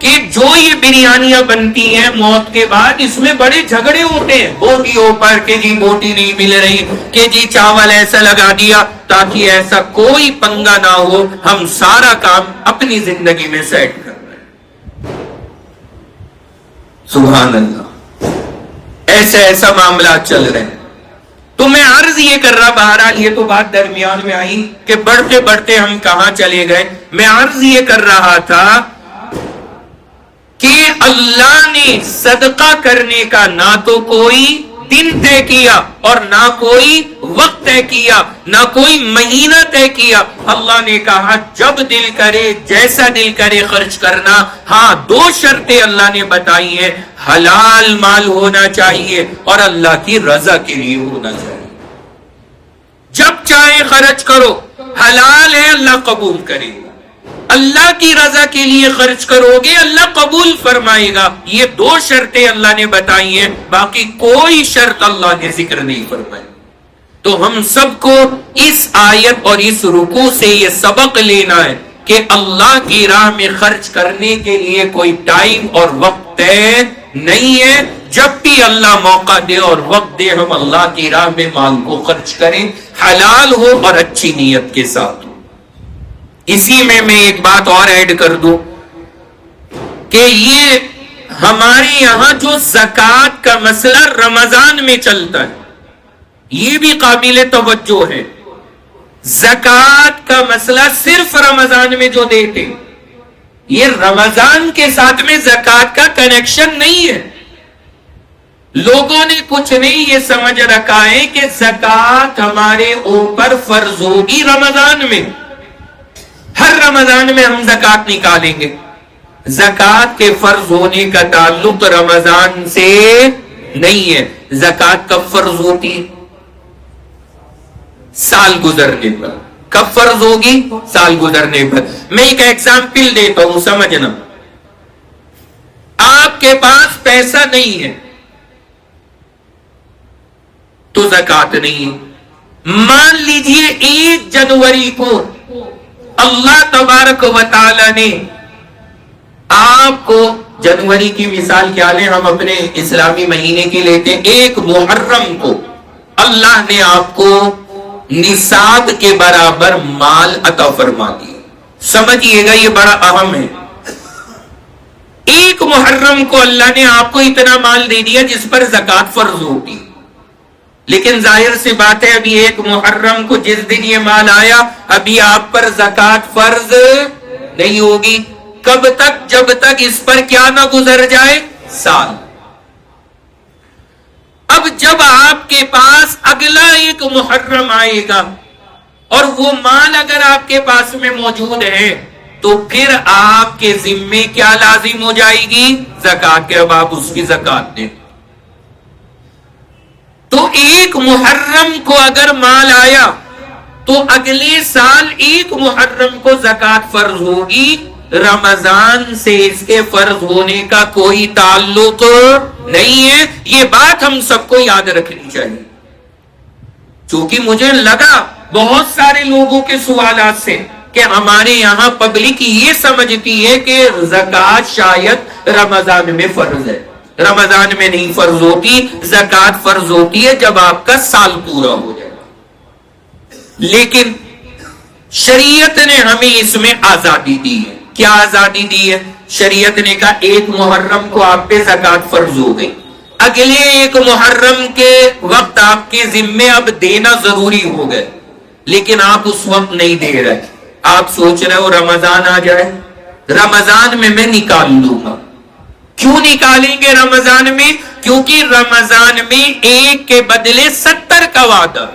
کہ جو یہ بریانیاں بنتی ہیں موت کے بعد اس میں بڑے جھگڑے ہوتے ہیں بوٹیوں پر کہ جی بوٹی نہیں مل رہی، کہ جی چاول ایسا لگا دیا، تاکہ ایسا کوئی پنگا نہ ہو، ہم سارا کام اپنی زندگی میں سیٹ کر رہے ہیں. سبحان اللہ. ایسا معاملات چل رہے ہیں. تو میں عرض یہ کر رہا، بہرحال یہ تو بات درمیان میں آئی کہ بڑھتے بڑھتے ہم کہاں چلے گئے. میں عرض یہ کر رہا تھا کہ اللہ نے صدقہ کرنے کا نہ تو کوئی دن طے کیا اور نہ کوئی وقت طے کیا، نہ کوئی مہینہ طے کیا. اللہ نے کہا جب دل کرے جیسا دل کرے خرچ کرنا. ہاں 2 شرطیں اللہ نے بتائی ہیں، حلال مال ہونا چاہیے اور اللہ کی رضا کے لیے ہونا چاہیے. جب چاہے خرچ کرو، حلال ہے اللہ قبول کرے گا، اللہ کی رضا کے لیے خرچ کرو گے اللہ قبول فرمائے گا. یہ 2 شرطیں اللہ نے بتائی ہیں، باقی کوئی شرط اللہ نے ذکر نہیں فرمائی. تو ہم سب کو اس آیت اور اس رکوع سے یہ سبق لینا ہے کہ اللہ کی راہ میں خرچ کرنے کے لیے کوئی ٹائم اور وقت طے نہیں ہے. جب بھی اللہ موقع دے اور وقت دے ہم اللہ کی راہ میں مال کو خرچ کریں، حلال ہو اور اچھی نیت کے ساتھ ہو. اسی میں ایک بات اور ایڈ کر دوں کہ یہ ہمارے یہاں جو زکوٰۃ کا مسئلہ رمضان میں چلتا ہے یہ بھی قابل توجہ ہے. زکوٰۃ کا مسئلہ صرف رمضان میں جو دیتے، یہ رمضان کے ساتھ میں زکوٰۃ کا کنیکشن نہیں ہے. لوگوں نے کچھ نہیں یہ سمجھ رکھا ہے کہ زکوٰۃ ہمارے اوپر فرض ہوگی رمضان میں، ہر رمضان میں ہم زکوٰۃ نکالیں گے. زکوٰۃ کے فرض ہونے کا تعلق رمضان سے نہیں ہے. زکوٰۃ کب فرض ہوتی ہے؟ سال گزرنے پر. کب فرض ہوگی؟ سال گزرنے پر. میں ایک ایگزامپل دیتا ہوں سمجھنا. آپ کے پاس پیسہ نہیں ہے تو زکات نہیں ہے۔ مان لیجئے 1 جنوری کو اللہ تبارک و تعالی نے آپ کو، جنوری کی مثال کیا لیں، ہم اپنے اسلامی مہینے کی لیتے ہیں، 1 محرم کو اللہ نے آپ کو نصاب کے برابر مال عطا فرما دیا۔ سمجھیے گا یہ بڑا اہم ہے۔ 1 محرم کو اللہ نے آپ کو اتنا مال دے دیا جس پر زکات فرض ہوتی، لیکن ظاہر سی بات ہے ابھی 1 محرم کو جس دن یہ مال آیا ابھی آپ پر زکات فرض نہیں ہوگی۔ کب تک؟ جب تک اس پر کیا نہ گزر جائے، سال۔ اب جب آپ کے پاس اگلا 1 محرم آئے گا اور وہ مال اگر آپ کے پاس میں موجود ہے تو پھر آپ کے ذمے کیا لازم ہو جائے گی؟ زکات کے۔ اب آپ اس کی زکات دیں۔ تو 1 محرم کو اگر مال آیا تو اگلے سال 1 محرم کو زکات فرض ہوگی۔ رمضان سے اس کے فرض ہونے کا کوئی تعلق نہیں ہے۔ یہ بات ہم سب کو یاد رکھنی چاہیے، چونکہ مجھے لگا بہت سارے لوگوں کے سوالات سے کہ ہمارے یہاں پبلک یہ سمجھتی ہے کہ زکات شاید رمضان میں فرض ہے۔ رمضان میں نہیں فرض ہوتی، زکات فرض ہوتی ہے جب آپ کا سال پورا ہو جائے۔ لیکن شریعت نے ہمیں اس میں آزادی دی ہے۔ کیا آزادی دی ہے؟ شریعت نے کہا 1 محرم کو آپ پہ زکات فرض ہو گئی، اگلے 1 محرم کے وقت آپ کے ذمے اب دینا ضروری ہو گئے، لیکن آپ اس وقت نہیں دے رہے۔ آپ سوچ رہے ہو رمضان آ جائے، رمضان میں میں نکال لوں گا۔ کیوں نکالیں گے رمضان میں؟ کیونکہ رمضان میں 1 کے بدلے 70 کا وعدہ،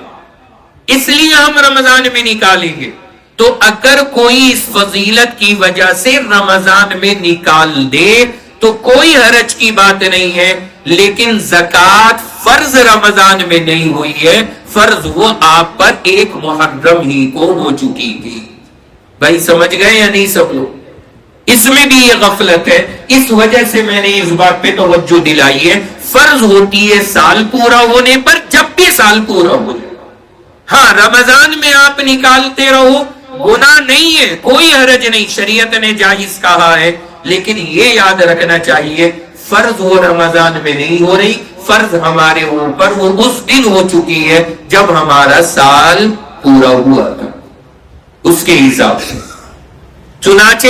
اس لیے ہم رمضان میں نکالیں گے۔ تو اگر کوئی اس فضیلت کی وجہ سے رمضان میں نکال دے تو کوئی حرج کی بات نہیں ہے، لیکن زکات فرض رمضان میں نہیں ہوئی ہے، فرض وہ آپ پر 1 محرم ہی کو ہو چکی تھی۔ بھائی سمجھ گئے یا نہیں سب لوگ؟ اس میں بھی یہ غفلت ہے، اس وجہ سے میں نے اس بات پہ توجہ دلائی ہے۔ فرض ہوتی ہے سال پورا ہونے پر، جب بھی سال پورا ہو جائے۔ ہاں رمضان میں آپ نکالتے رہو، گناہ نہیں ہے، کوئی حرج نہیں، شریعت نے جائز کہا ہے، لیکن یہ یاد رکھنا چاہیے فرض وہ رمضان میں نہیں ہو رہی، فرض ہمارے اوپر وہ اس دن ہو چکی ہے جب ہمارا سال پورا ہوا تھا، اس کے حساب سے۔ چنانچہ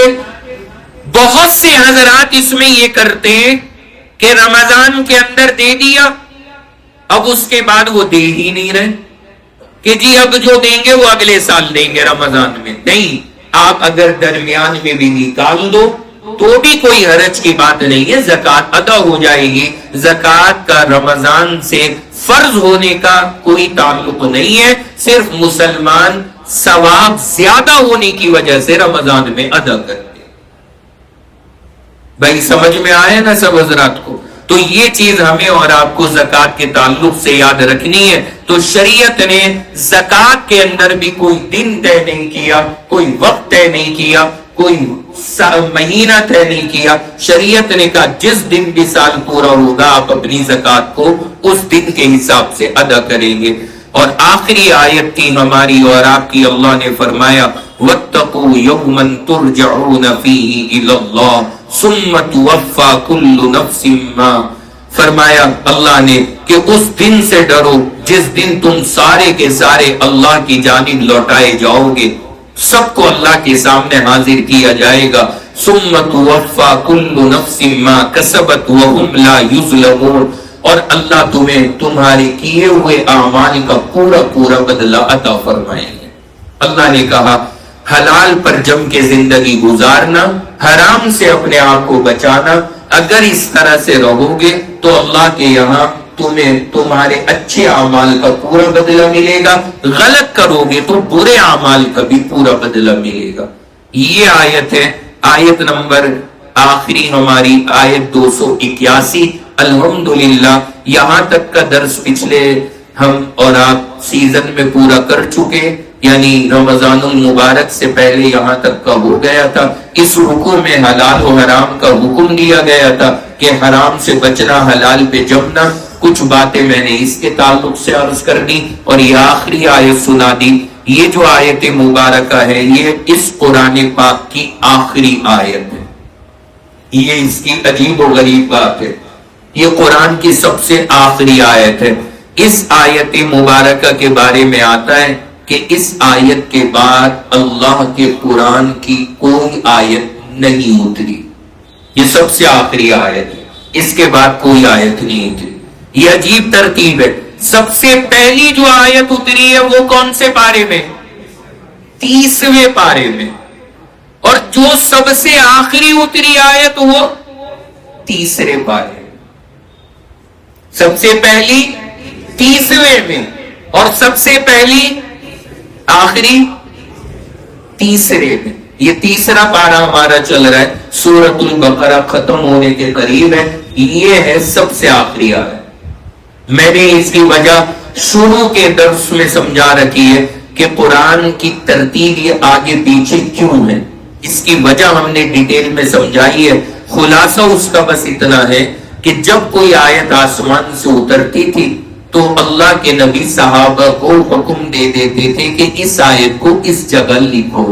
بہت سے حضرات اس میں یہ کرتے ہیں کہ رمضان کے اندر دے دیا، اب اس کے بعد وہ دے ہی نہیں رہے کہ جی اب جو دیں گے وہ اگلے سال دیں گے رمضان میں۔ نہیں، آپ اگر درمیان میں بھی نکال دو تو بھی کوئی حرج کی بات نہیں ہے، زکات ادا ہو جائے گی۔ زکات کا رمضان سے فرض ہونے کا کوئی تعلق نہیں ہے، صرف مسلمان ثواب زیادہ ہونے کی وجہ سے رمضان میں ادا کرتے۔ بھائی سمجھ میں آئے نا سب حضرات کو؟ تو یہ چیز ہمیں اور آپ کو زکات کے تعلق سے یاد رکھنی ہے۔ تو شریعت نے زکات کے اندر بھی کوئی دن طے نہیں کیا، کوئی وقت طے نہیں کیا، کوئی مہینہ طے نہیں کیا۔ شریعت نے کہا جس دن بھی سال پورا ہوگا آپ اپنی زکات کو اس دن کے حساب سے ادا کریں گے۔ اور آخری آیت تھی ہماری اور آپ کی، اللہ نے فرمایا وَاتَّقُوا يَوْمًا تُرْجَعُونَ فِيهِ إِلَى اللَّهِ ثُمَّ تُوَفَّى كُلُّ نَفْسٍ مَا، فرمایا اللہ نے کہ اس دن سے ڈرو جس دن تم سارے کے سارے اللہ کی جانب لوٹائے جاؤ گے، سب کو اللہ کے سامنے حاضر کیا جائے گا۔ ثُمَّ تُوَفَّى كُلُّ نَفْسٍ مَا كَسَبَتْ وَهُمْ لَا يُظْلَمُونَ، اور اللہ تمہیں تمہارے کیے ہوئے اعمال کا پورا پورا بدلہ عطا فرمائیں گے۔ اللہ نے کہا حلال پر جم کے زندگی گزارنا، حرام سے اپنے آپ کو بچانا، اگر اس طرح سے رہو گے تو اللہ کے یہاں تمہیں تمہارے اچھے اعمال کا پورا بدلہ ملے گا، غلط کرو گے تو برے اعمال کا بھی پورا بدلہ ملے گا۔ یہ آیت ہے، آیت نمبر آخری ہماری آیت 281۔ الحمدللہ یہاں تک کا درس پچھلے ہم اور آپ سیزن میں پورا کر چکے۔ یعنی رمضان المبارک سے پہلے یہاں تک کا ہو گیا تھا. اس رکوع میں حلال و حرام کا حکم دیا گیا تھا کہ حرام سے بچنا، حلال پہ جمنا. کچھ باتیں میں نے اس کے تعلق سے عرض کر دی اور یہ آخری آیت سنا دی. یہ جو آیت مبارکہ ہے یہ اس قرآن پاک کی آخری آیت ہے. یہ اس کی عجیب و غریب بات ہے، یہ قرآن کی سب سے آخری آیت ہے. اس آیت مبارکہ کے بارے میں آتا ہے کہ اس آیت کے بعد اللہ کے قرآن کی کوئی آیت نہیں اتری. یہ سب سے آخری آیت ہے، اس کے بعد کوئی آیت نہیں اتری. یہ عجیب ترتیب ہے. سب سے پہلی جو آیت اتری ہے وہ کون سے پارے میں؟ 30ویں پارے میں. اور جو سب سے آخری اتری آیت وہ 3 پارے. سب سے پہلی 30ویں میں اور سب سے پہلی آخری 3 میں. یہ 3 پارہ ہمارا چل رہا ہے، سورۃ البقرہ ختم ہونے کے قریب ہے. یہ ہے سب سے آخری آیت. میں نے اس کی وجہ شروع کے درس میں سمجھا رکھی ہے کہ قرآن کی ترتیب یہ آگے پیچھے کیوں ہے. اس کی وجہ ہم نے ڈیٹیل میں سمجھائی ہے. خلاصہ اس کا بس اتنا ہے کہ جب کوئی آیت آسمان سے اترتی تھی تو اللہ کے نبی صحابہ کو حکم دے دیتے تھے کہ اس آیت کو اس جگہ لکھو.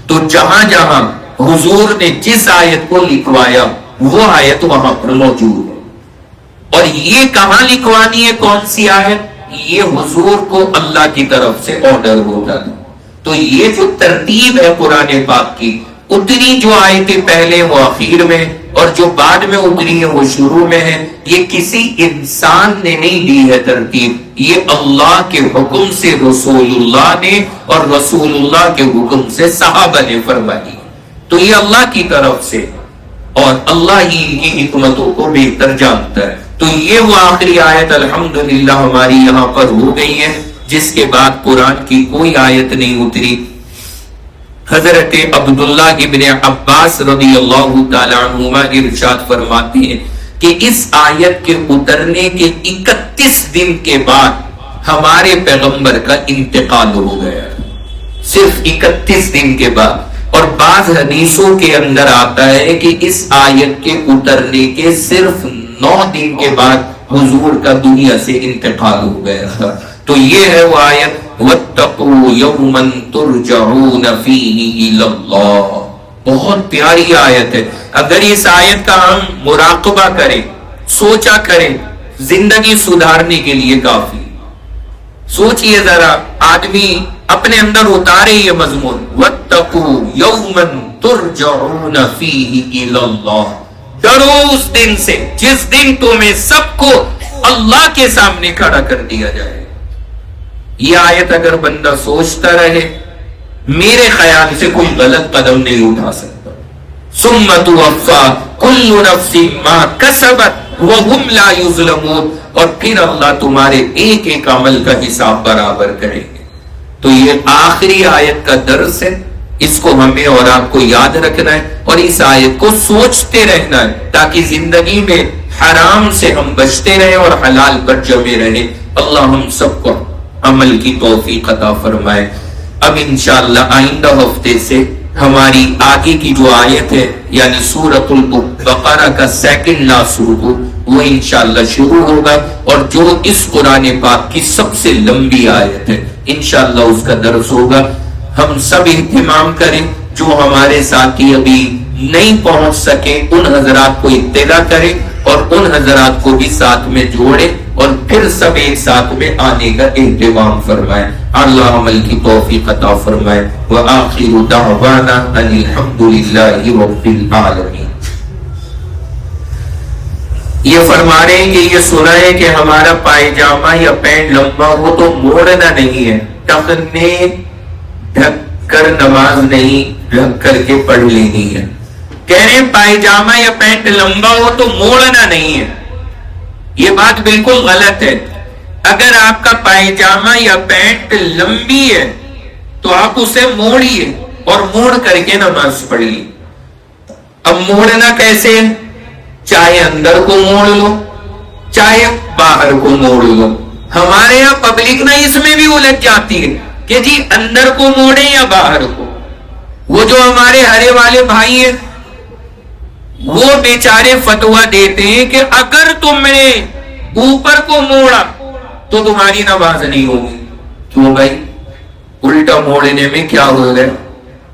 تو جہاں جہاں حضور نے جس آیت کو لکھوایا وہ آیت وہاں پر موجود ہے. اور یہ کہاں لکھوانی ہے، کون سی آیت؟ یہ حضور کو اللہ کی طرف سے آرڈر ہوتا تھا. تو یہ جو ترتیب ہے قرآن پاک کی، اتنی جو آیتیں پہلے وہ آخر میں اور جو بعد میں اتری ہے وہ شروع میں ہے. یہ کسی انسان نے نہیں دی ہے ترتیب، یہ اللہ کے حکم سے رسول اللہ نے اور رسول اللہ کے حکم سے صحابہ نے فرمائی. تو یہ اللہ کی طرف سے اور اللہ ہی کی حکمتوں کو بہتر جانتا ہے. تو یہ وہ آخری آیت الحمدللہ ہماری یہاں پر ہو گئی ہے، جس کے بعد قرآن کی کوئی آیت نہیں اتری. حضرت عبداللہ ابن عباس رضی اللہ تعالیٰ عنہما ارشاد فرماتے ہیں کہ اس آیت کے اترنے کے 31 دن کے بعد ہمارے پیغمبر کا انتقال ہو گیا. صرف 31 دن کے بعد. اور بعض حدیثوں کے اندر آتا ہے کہ اس آیت کے اترنے کے صرف 9 دن کے بعد حضور کا دنیا سے انتقال ہو گیا تھا. تو یہ ہے وہ آیت وَاتَّقُوا يَوْمًا تُرْجَعُونَ فِيهِ إِلَى اللَّهِ. بہت پیاری آیت ہے. اگر اس آیت کا ہم مراقبہ کریں، سوچا کریں، زندگی سدھارنے کے لیے کافی. سوچئے ذرا، آدمی اپنے اندر اتارے یہ مضمون وَاتَّقُوا يَوْمًا تُرْجَعُونَ فِيهِ إِلَى اللَّهِ. ڈرو اس دن سے جس دن تمہیں سب کو اللہ کے سامنے کھڑا کر دیا جائے. یہ آیت اگر بندہ سوچتا رہے، میرے خیال سے کوئی غلط قدم نہیں اٹھا سکتا. ثُمَّ تُوَفَّى كُلُّ نَفْسٍ مَا كَسَبَتْ وَهُمْ لَا يُظْلَمُونَ. اور پھر اللہ تمہارے ایک ایک عمل کا حساب برابر کریں گے. تو یہ آخری آیت کا درس ہے، اس کو ہمیں اور آپ کو یاد رکھنا ہے اور اس آیت کو سوچتے رہنا ہے تاکہ زندگی میں حرام سے ہم بچتے رہیں اور حلال پر جمے رہیں. اللہ ہم سب کو عمل کی توفیق عطا فرمائے. اب انشاءاللہ آئندہ ہفتے سے ہماری آگے کی جو آیت ہے یعنی سورۃ البقرہ کا 2nd لاسٹ رکوع وہ انشاءاللہ شروع ہوگا اور جو اس قرآن پاک کی سب سے لمبی آیت ہے انشاءاللہ اس کا درس ہوگا. ہم سب اہتمام کریں، جو ہمارے ساتھی ابھی نہیں پہنچ سکے ان حضرات کو اطلاع کریں اور ان حضرات کو بھی ساتھ میں جوڑیں اور پھر سب ایک ساتھ میں آنے کا اہتمام فرمائیں. اللہ عمل کی توفیق عطا فرمائے. وآخر دعوانا ان الحمدللہ رب العالمین. یہ فرما رہے ہیں کہ یہ سنا ہے کہ ہمارا پائجامہ یا پینٹ لمبا ہو تو موڑنا نہیں ہے، ٹخنے ڈھک کر نماز نہیں، ڈھک کر کے پڑھ لینی ہے. کہہ رہے ہیں پائجامہ یا پینٹ لمبا ہو تو موڑنا نہیں ہے. یہ بات بالکل غلط ہے. اگر آپ کا پائجامہ یا پینٹ لمبی ہے تو آپ اسے موڑیے اور موڑ کر کے نماز پڑھیے. اب موڑنا کیسے ہے؟ چاہے اندر کو موڑ لو چاہے باہر کو موڑ لو. ہمارے یہاں پبلک نا اس میں بھی الجھ جاتی ہے. کہ جی اندر کو موڑے یا باہر کو. وہ جو ہمارے ہرے والے بھائی ہیں وہ بیچارے فتویٰ دیتے ہیں کہ اگر تم نے اوپر کو موڑا تو تمہاری نماز نہیں ہوگی. کیوں بھائی؟ الٹا موڑنے میں کیا ہو گیا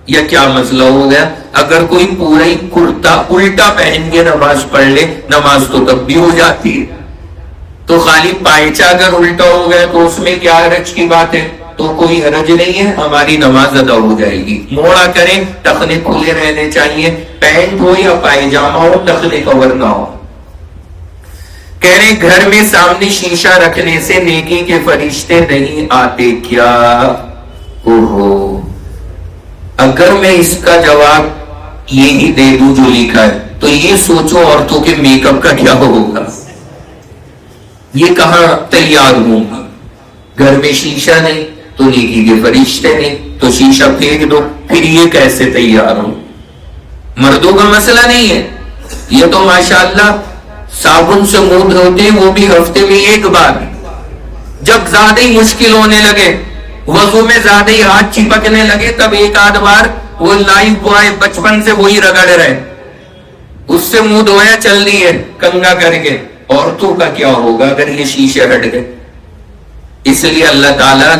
یا کیا مسئلہ ہو گیا؟ اگر کوئی پورا ہی کرتا الٹا پہن کے نماز پڑھ لے نماز تو تب بھی ہو جاتی ہے. تو خالی پائچہ اگر الٹا ہو گیا تو اس میں کیا حرج کی بات ہے؟ تو کوئی حرج نہیں ہے، ہماری نماز ادا ہو جائے گی. موڑا کریں، ٹخنے کھلے رہنے چاہیے، پینٹ ہو یا پائجامہ ہو ٹخنے کور نہ ہو. کہہ رہے گھر میں سامنے شیشہ رکھنے سے نیکی کے فرشتے نہیں آتے کیا؟ اوہو، اگر میں اس کا جواب یہی دے دوں جو لکھا ہے تو یہ سوچو عورتوں کے میک اپ کا کیا ہوگا. یہ کہاں تیار ہوں گا؟ گھر میں شیشہ نہیں تو نیکی کے فرشتے نہیں، تو شیشہ پھینک دو، پھر یہ کیسے تیار ہوں؟ مردوں کا مسئلہ نہیں ہے، یہ تو ماشاءاللہ صابن سے منہ دھوتے ہیں وہ بھی ہفتے میں ایک بار. جب زیادہ ہی مشکل ہونے لگے، وضو میں زیادہ ہی ہاتھ چپکنے لگے، تب ایک آدھ بار وہ لائف بوائے بچپن سے وہی رگڑ رہے، اس سے منہ دھویا چل دی ہے کنگا کر کے. عورتوں کا کیا ہوگا اگر یہ شیشے ہٹ گئے؟ اس لیے اللہ تعالیٰ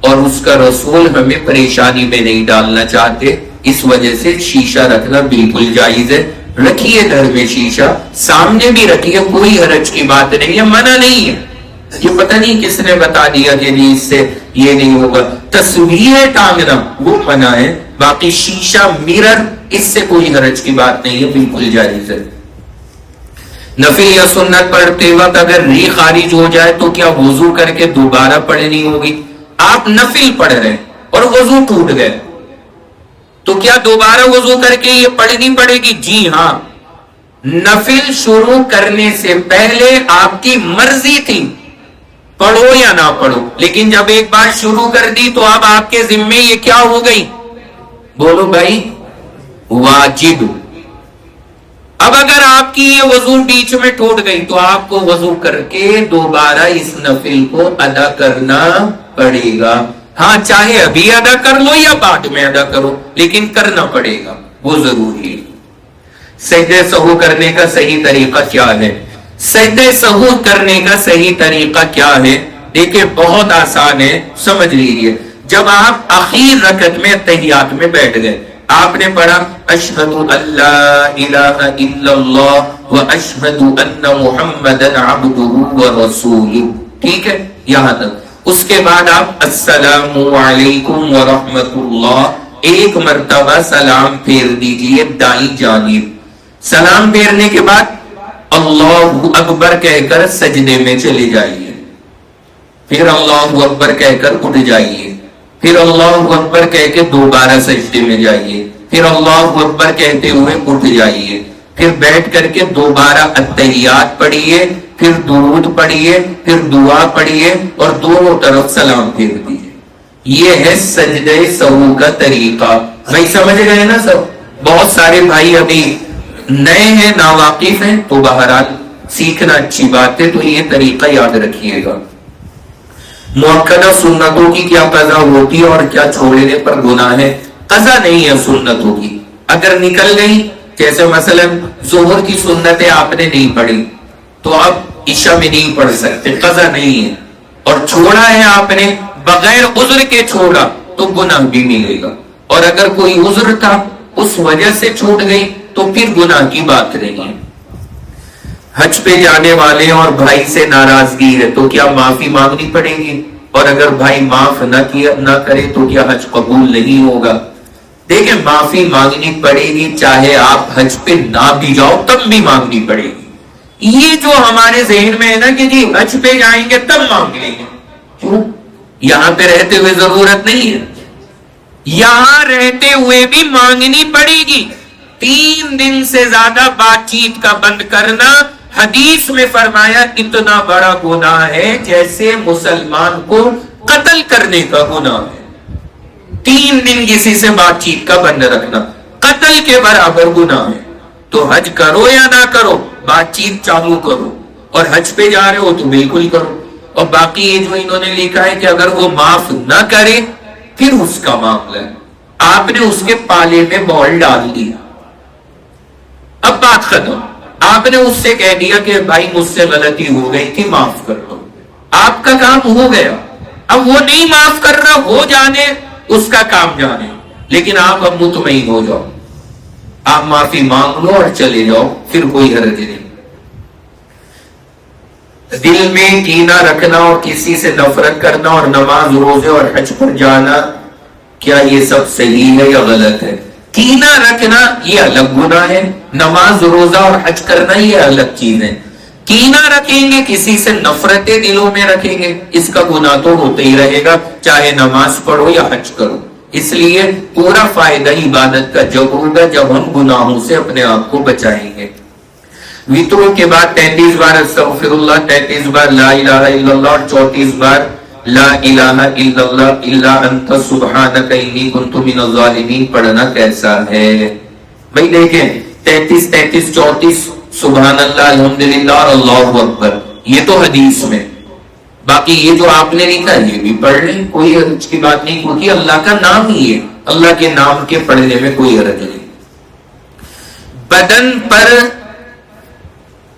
اور اس کا رسول ہمیں پریشانی میں نہیں ڈالنا چاہتے. اس وجہ سے شیشہ رکھنا بالکل جائز ہے. رکھیے گھر میں شیشہ، سامنے بھی رکھیے، کوئی حرج کی بات نہیں ہے، منع نہیں ہے. یہ پتہ نہیں کس نے بتا دیا کہ نہیں اس سے یہ نہیں ہوگا. تصویریں ٹانگنا وہ منع ہے، باقی شیشہ میرر اس سے کوئی حرج کی بات نہیں ہے، بالکل جائز ہے. نفل یا سنت پڑھتے وقت اگر ری خارج ہو جائے تو کیا وضو کر کے دوبارہ پڑھنی ہوگی؟ آپ نفل پڑھ رہے ہیں اور وضو ٹوٹ گئے تو کیا دوبارہ وضو کر کے یہ پڑھنی پڑے گی؟ جی ہاں. نفل شروع کرنے سے پہلے آپ کی مرضی تھی پڑھو یا نہ پڑھو، لیکن جب ایک بار شروع کر دی تو اب آپ کے ذمے یہ کیا ہو گئی؟ بولو بھائی، واجب. اب اگر آپ کی یہ وضو بیچ میں ٹوٹ گئی تو آپ کو وضو کر کے دوبارہ اس نفل کو ادا کرنا پڑے گا. ہاں چاہے ابھی ادا کر لو یا بعد میں ادا کرو، لیکن کرنا پڑے گا، وہ ضروری ہے. سجدہ سہو کرنے کا صحیح طریقہ کیا ہے؟ سجدہ سہو کرنے کا صحیح طریقہ کیا ہے؟ دیکھیں بہت آسان ہے، سمجھ لیجیے. جب آپ آخر رکعت میں تحیات میں بیٹھ گئے، آپ نے پڑھا اشہد ان لا الہ الا اللہ و اشہد ان محمدن عبدہ و رسولہ، ٹھیک ہے یہاں تک. اس کے بعد آپ السلام علیکم ورحمۃ اللہ ایک مرتبہ سلام پھیر دیجئے دائیں جانب. سلام پھیرنے کے بعد اللہ اکبر کہہ کر سجدے میں چلے جائیے، پھر اللہ اکبر کہہ کر اٹھ جائیے، پھر اللہ اکبر کہہ کے دوبارہ سجدے میں جائیے، پھر اللہ اکبر کہتے ہوئے اٹھ جائیے، پھر بیٹھ کر کے دوبارہ التحیات پڑھیے، پھر درود پڑھیے، پھر دعا پڑھیے اور دونوں طرف سلام پھیر دیجیے. یہ ہے سجدہ سہو کا طریقہ. بھائی سمجھ گئے نا سب؟ بہت سارے بھائی ابھی نئے ہیں، ناواقف ہیں، تو بہرحال سیکھنا اچھی بات ہے، تو یہ طریقہ یاد رکھیے گا. مؤکدہ سنتوں کی کیا قضا ہوتی ہے اور کیا چھوڑنے پر گناہ ہے؟ قضا نہیں ہے سنتوں کی، اگر نکل گئی، جیسے مثلا ظہر کی سنتیں آپ نے نہیں پڑھی تو آپ عشاء میں نہیں پڑھ سکتے، قضا نہیں ہے. اور چھوڑا ہے آپ نے بغیر عذر کے چھوڑا تو گناہ بھی ملے گا، اور اگر کوئی عذر تھا اس وجہ سے چھوٹ گئی تو پھر گناہ کی بات نہیں ہے. حج پہ جانے والے اور بھائی سے ناراضگی ہے تو کیا معافی مانگنی پڑے گی؟ اور اگر بھائی معاف نہ کرے تو کیا حج قبول نہیں ہوگا؟ دیکھیں معافی مانگنی پڑے گی، چاہے آپ حج پہ نہ بھی جاؤ تب بھی مانگنی پڑے گی. یہ جو ہمارے ذہن میں ہے نا کہ جی حج پہ جائیں گے تب مانگ لیں گے، کیوں؟ یہاں پہ رہتے ہوئے ضرورت نہیں ہے، یہاں رہتے ہوئے بھی مانگنی پڑے گی. 3 دن سے زیادہ بات چیت کا بند کرنا حدیث میں فرمایا اتنا بڑا گناہ ہے جیسے مسلمان کو قتل کرنے کا گناہ ہے. 3 دن کسی سے بات چیت کا بند رکھنا قتل کے برابر گناہ ہے. تو حج کرو یا نہ کرو، بات چیت چالو کرو، اور حج پہ جا رہے ہو تو بالکل کرو. اور باقی یہ جو انہوں نے لکھا ہے کہ اگر وہ معاف نہ کرے پھر اس کا معاملہ ہے. آپ نے اس کے پالے میں بال ڈال دیا, اب بات ختم. آپ نے اس سے کہہ دیا کہ بھائی مجھ سے غلطی ہو گئی تھی, معاف کر دو. آپ کا کام ہو گیا. اب وہ نہیں معاف کر رہا, وہ جانے, اس کا کام جانے, لیکن آپ اب مطمئن ہو جاؤ, آپ معافی مانگ لو اور چلے جاؤ, پھر کوئی حرج نہیں. دل میں کینہ رکھنا اور کسی سے نفرت کرنا اور نماز روزے اور حج پر جانا, کیا یہ سب صحیح ہے یا غلط ہے؟ کینہ رکھنا یہ الگ گناہ ہے, نماز روزہ اور حج کرنا یہ الگ چیز ہے. کینہ رکھیں گے, کسی سے نفرتیں دلوں میں رکھیں گے, اس کا گناہ تو ہوتا ہی رہے گا, چاہے نماز پڑھو یا حج کرو. اس لیے پورا فائدہ عبادت کا جب ہوگا جب ہم گناہوں سے اپنے آپ کو بچائیں گے. وطروں کے بعد 33 بار استغفر اللہ, 33 بار لا الہ الا اللہ اور 34 بار لا الہ الا اللہ الا انت سبحانک انی کنت من الظالمین پڑھنا کیسا ہے؟ بھائی دیکھیں 33 33 34 سبحان اللہ الحمدللہ اور اللہ اکبر, یہ تو حدیث میں. باقی یہ جو آپ نے لکھا یہ بھی پڑھ لیں, کوئی حرج کی بات نہیں, کیونکہ اللہ کا نام ہی ہے, اللہ کے نام کے پڑھنے میں کوئی حرج نہیں. بدن پر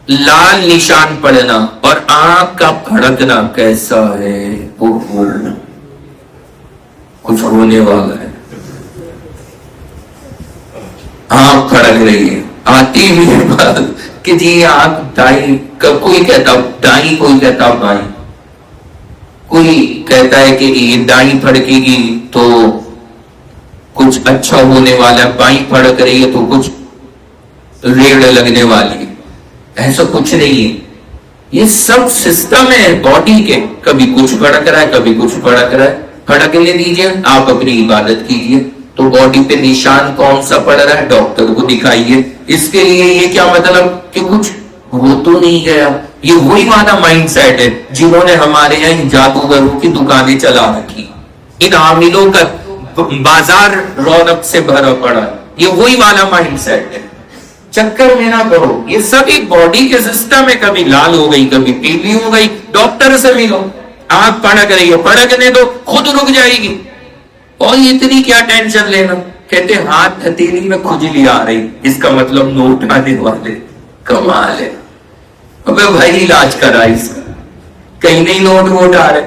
لال نشان پڑنا اور آنکھ کا پھڑکنا کیسا ہے؟ کچھ ہونے والا ہے, آنکھ پھڑک رہی ہے. آتی ہوئی بات کہ جی آنکھ دائیں, کوئی کہتا دائیں, کوئی کہتا بائیں, کوئی کہتا ہے کہ یہ دائیں پھڑکے گی تو کچھ اچھا ہونے والا ہے, بائیں پھڑک رہی ہے تو کچھ ریڑھ لگنے والی ہے. ایسا کچھ نہیں ہے, یہ سب سسٹم ہے باڈی کے, کبھی کچھ پھڑک رہا ہے کبھی کچھ پھڑک رہا ہے. پھڑکنے دیجئے, آپ اپنی عبادت کیجئے. تو باڈی پہ نشان کون سا پڑ رہا ہے ڈاکٹر کو دکھائیے. اس کے لیے یہ کیا مطلب کہ کچھ ہو تو نہیں گیا. یہ وہی والا مائنڈ سیٹ ہے جنہوں نے ہمارے یہاں ان جادوگروں کی دکانیں چلا رکھی, ان عاملوں کا بازار رونق سے بھرا پڑا ہے. یہ وہی والا مائنڈ سیٹ ہے. چکر میں نہ کرو, یہ سب ایک باڈی کے سسٹم ہے. کبھی لال ہو گئی کبھی پیلی ہو گئی, ڈاکٹر سے ملو. آنکھ پھڑک رہی ہے, پھڑکنے دو, خود رک جائے گی. اور اتنی کیا ٹینشن لینا. کہتے ہاتھ ہتھیلی میں کھجلی آ رہی, اس کا مطلب نوٹ آنے والے. کمال ہے. ابے بھائی علاج کرا اس کا, کہیں نہیں نوٹ ووٹ آ رہے,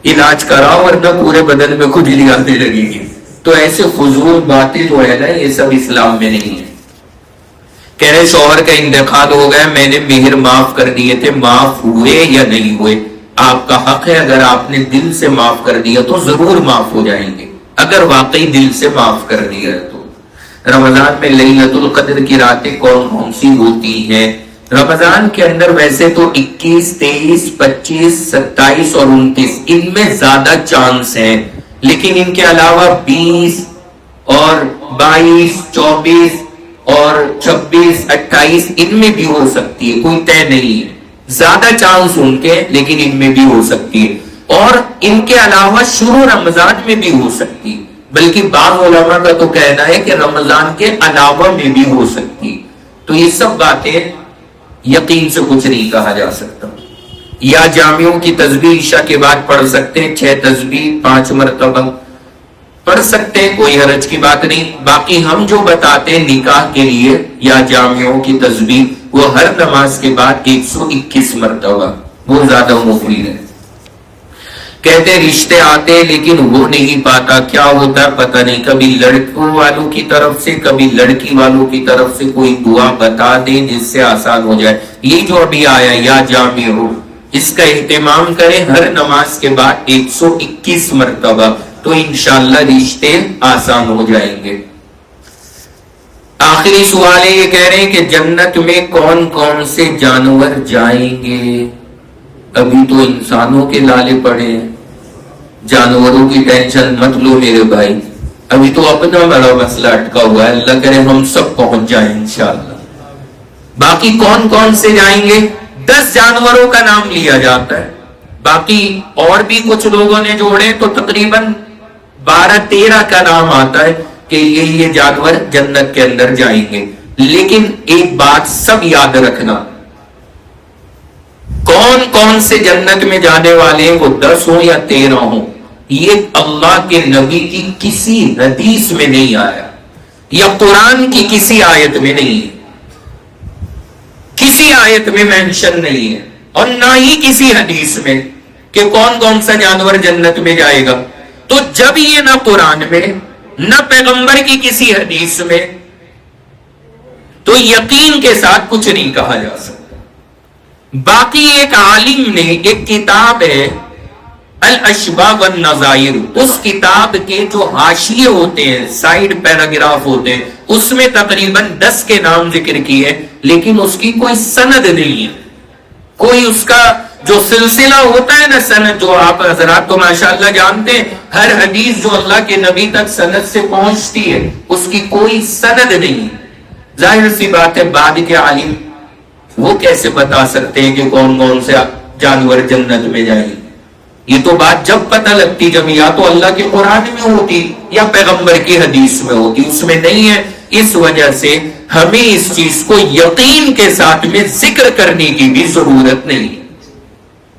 علاج کراؤ ورنہ پورے بدن میں کھجلی آنے لگے گی. تو ایسے فضول باتیں جو ہے نا یہ سب اسلام میں نہیں ہے. کہہ رہے شوہر کا انتقال ہو گیا, میں نے مہر معاف کر دیے تھے, معاف ہوئے یا نہیں ہوئے؟ آپ کا حق ہے, اگر آپ نے دل سے معاف کر دیا تو ضرور معاف ہو جائیں گے, اگر واقعی دل سے معاف کر دیا ہے تو. رمضان میں لیلۃ القدر کی راتیں کون کون سی ہوتی ہیں؟ رمضان کے اندر ویسے تو 21, 23, 25, 27 اور 29 ان میں زیادہ چانس ہیں, لیکن ان کے علاوہ 20 اور 22, 24 اور 26, 28 ان میں بھی ہو سکتی ہے, کوئی طے نہیں ہے. زیادہ چانس ان کے, لیکن ان میں بھی ہو سکتی ہے. اور ان کے علاوہ شروع رمضان میں بھی ہو سکتی ہے, بلکہ بعض علماء کا تو کہنا ہے کہ رمضان کے علاوہ میں بھی ہو سکتی ہے. تو یہ سب باتیں یقین سے کچھ نہیں کہا جا سکتا. یا جامعوں کی تسبیح عشاء کے بعد پڑھ سکتے ہیں, 6 تسبیح 5 مرتبہ پڑھ سکتے ہیں, کوئی حرج کی بات نہیں. باقی ہم جو بتاتے ہیں نکاح کے لیے یا جامعوں کی تسبیح, وہ ہر نماز کے بعد 121 مرتبہ, وہ زیادہ مفید ہے. کہتے رشتے آتے لیکن وہ نہیں پاتا, کیا ہوتا ہے پتہ نہیں. کبھی لڑکوں والوں کی طرف سے کبھی لڑکی والوں کی طرف سے کوئی دعا بتا دیں جس سے آسان ہو جائے. یہ جو ابھی آیا یا جامع ہو, اس کا اہتمام کریں ہر نماز کے بعد 121 مرتبہ, تو انشاءاللہ رشتے آسان ہو جائیں گے. آخری سوال ہے, یہ کہہ رہے ہیں کہ جنت میں کون کون سے جانور جائیں گے؟ ابھی تو انسانوں کے لالے پڑے ہیں, جانوروں کی ٹینشن مت لو میرے بھائی, ابھی تو اپنا بڑا مسئلہ اٹکا ہوا ہے. اللہ کرے ہم سب پہنچ جائیں انشاءاللہ. باقی کون کون سے جائیں گے؟ 10 جانوروں کا نام لیا جاتا ہے, باقی اور بھی کچھ لوگوں نے جوڑے تو تقریباً 12-13 کا نام آتا ہے کہ یہ جانور جنت کے اندر جائیں گے. لیکن ایک بات سب یاد رکھنا, کون کون سے جنت میں جانے والے ہیں، وہ 10 ہوں یا 13 ہوں، یہ اللہ کے نبی کی کسی حدیث میں نہیں آیا، یا قرآن کی کسی آیت میں نہیں ہے، کسی آیت میں مینشن نہیں ہے، اور نہ ہی کسی حدیث میں کہ کون کون سا جانور جنت میں جائے گا۔ تو جب یہ نہ قرآن میں نہ پیغمبر کی کسی حدیث میں، تو یقین کے ساتھ کچھ نہیں کہا جا سکتا۔ باقی ایک عالم نے ایک کتاب ہے الاشباہ والنظائر، اس کتاب کے جو حاشیے ہوتے ہیں، سائیڈ پیراگراف ہوتے ہیں، اس میں تقریباً 10 کے نام ذکر کیے، لیکن اس کی کوئی سند نہیں ہے، کوئی اس کا جو سلسلہ ہوتا ہے نا، سند جو آپ حضرات تو ماشاءاللہ جانتے ہیں، ہر حدیث جو اللہ کے نبی تک سند سے پہنچتی ہے اس کی کوئی سند نہیں ہے۔ ظاہر سی بات ہے بعد کے عالم وہ کیسے بتا سکتے ہیں کہ کون کون سے جانور جنت میں جائیں گے؟ یہ تو بات جب پتہ لگتی جب یا تو اللہ کے قرآن میں ہوتی یا پیغمبر کی حدیث میں ہوتی، اس میں نہیں ہے۔ اس وجہ سے ہمیں اس چیز کو یقین کے ساتھ میں ذکر کرنے کی بھی ضرورت نہیں،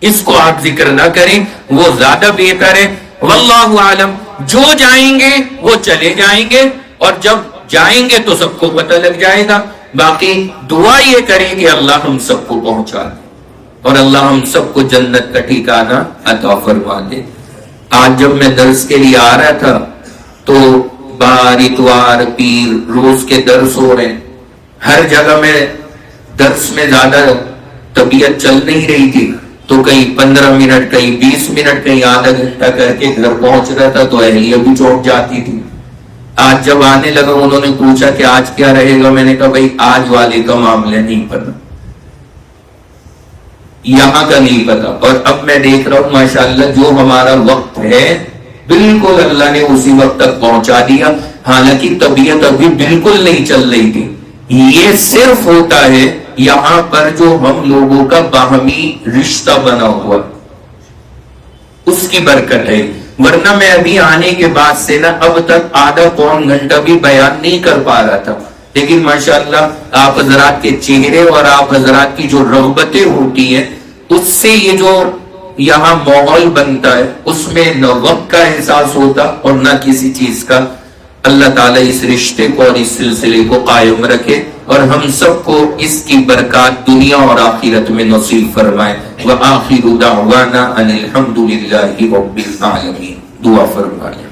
اس کو آپ ذکر نہ کریں، وہ زیادہ بہتر ہے۔ واللہ عالم، جو جائیں گے وہ چلے جائیں گے، اور جب جائیں گے تو سب کو پتہ لگ جائے گا۔ باقی دعا یہ کریں کہ اللہ ہم سب کو پہنچا دے اور اللہ ہم سب کو جنت کا ٹھکانہ عطا فرما دے۔ آج جب میں درس کے لیے آ رہا تھا تو بار اتوار پیر روز کے درس ہو رہے ہیں، ہر جگہ میں درس میں زیادہ طبیعت چل نہیں رہی تھی، تو کہیں 15 منٹ کہیں 20 منٹ کہیں آدھا گھنٹہ کر کے گھر پہنچ رہا تھا تو اہلیہ بھی چوٹ جاتی تھی۔ آج جب آنے لگا انہوں نے پوچھا کہ آج کیا رہے گا، میں نے کہا بھائی آج والے کا معاملہ نہیں پتا، یہاں کا نہیں پتا، اور اب میں دیکھ رہا ہوں ماشاءاللہ جو ہمارا وقت ہے بالکل اللہ نے اسی وقت تک پہنچا دیا، حالانکہ طبیعت ابھی بالکل نہیں چل رہی تھی۔ یہ صرف ہوتا ہے یہاں پر جو ہم لوگوں کا باہمی رشتہ بنا ہوا، اس کی برکت ہے، ورنہ میں ابھی آنے کے بعد سے نا اب تک آدھا پون گھنٹہ بھی بیان نہیں کر پا رہا تھا، لیکن ماشاءاللہ آپ حضرات کے چہرے اور آپ حضرات کی جو رغبتیں ہوتی ہیں اس سے یہ جو یہاں ماحول بنتا ہے اس میں نہ وقت کا احساس ہوتا اور نہ کسی چیز کا۔ اللہ تعالیٰ اس رشتے کو اور اس سلسلے کو قائم رکھے اور ہم سب کو اس کی برکات دنیا اور آخرت میں نصیب فرمائے۔ وآخر دعوانا ان الحمد للہ رب العالمین۔ دعا فرمائے۔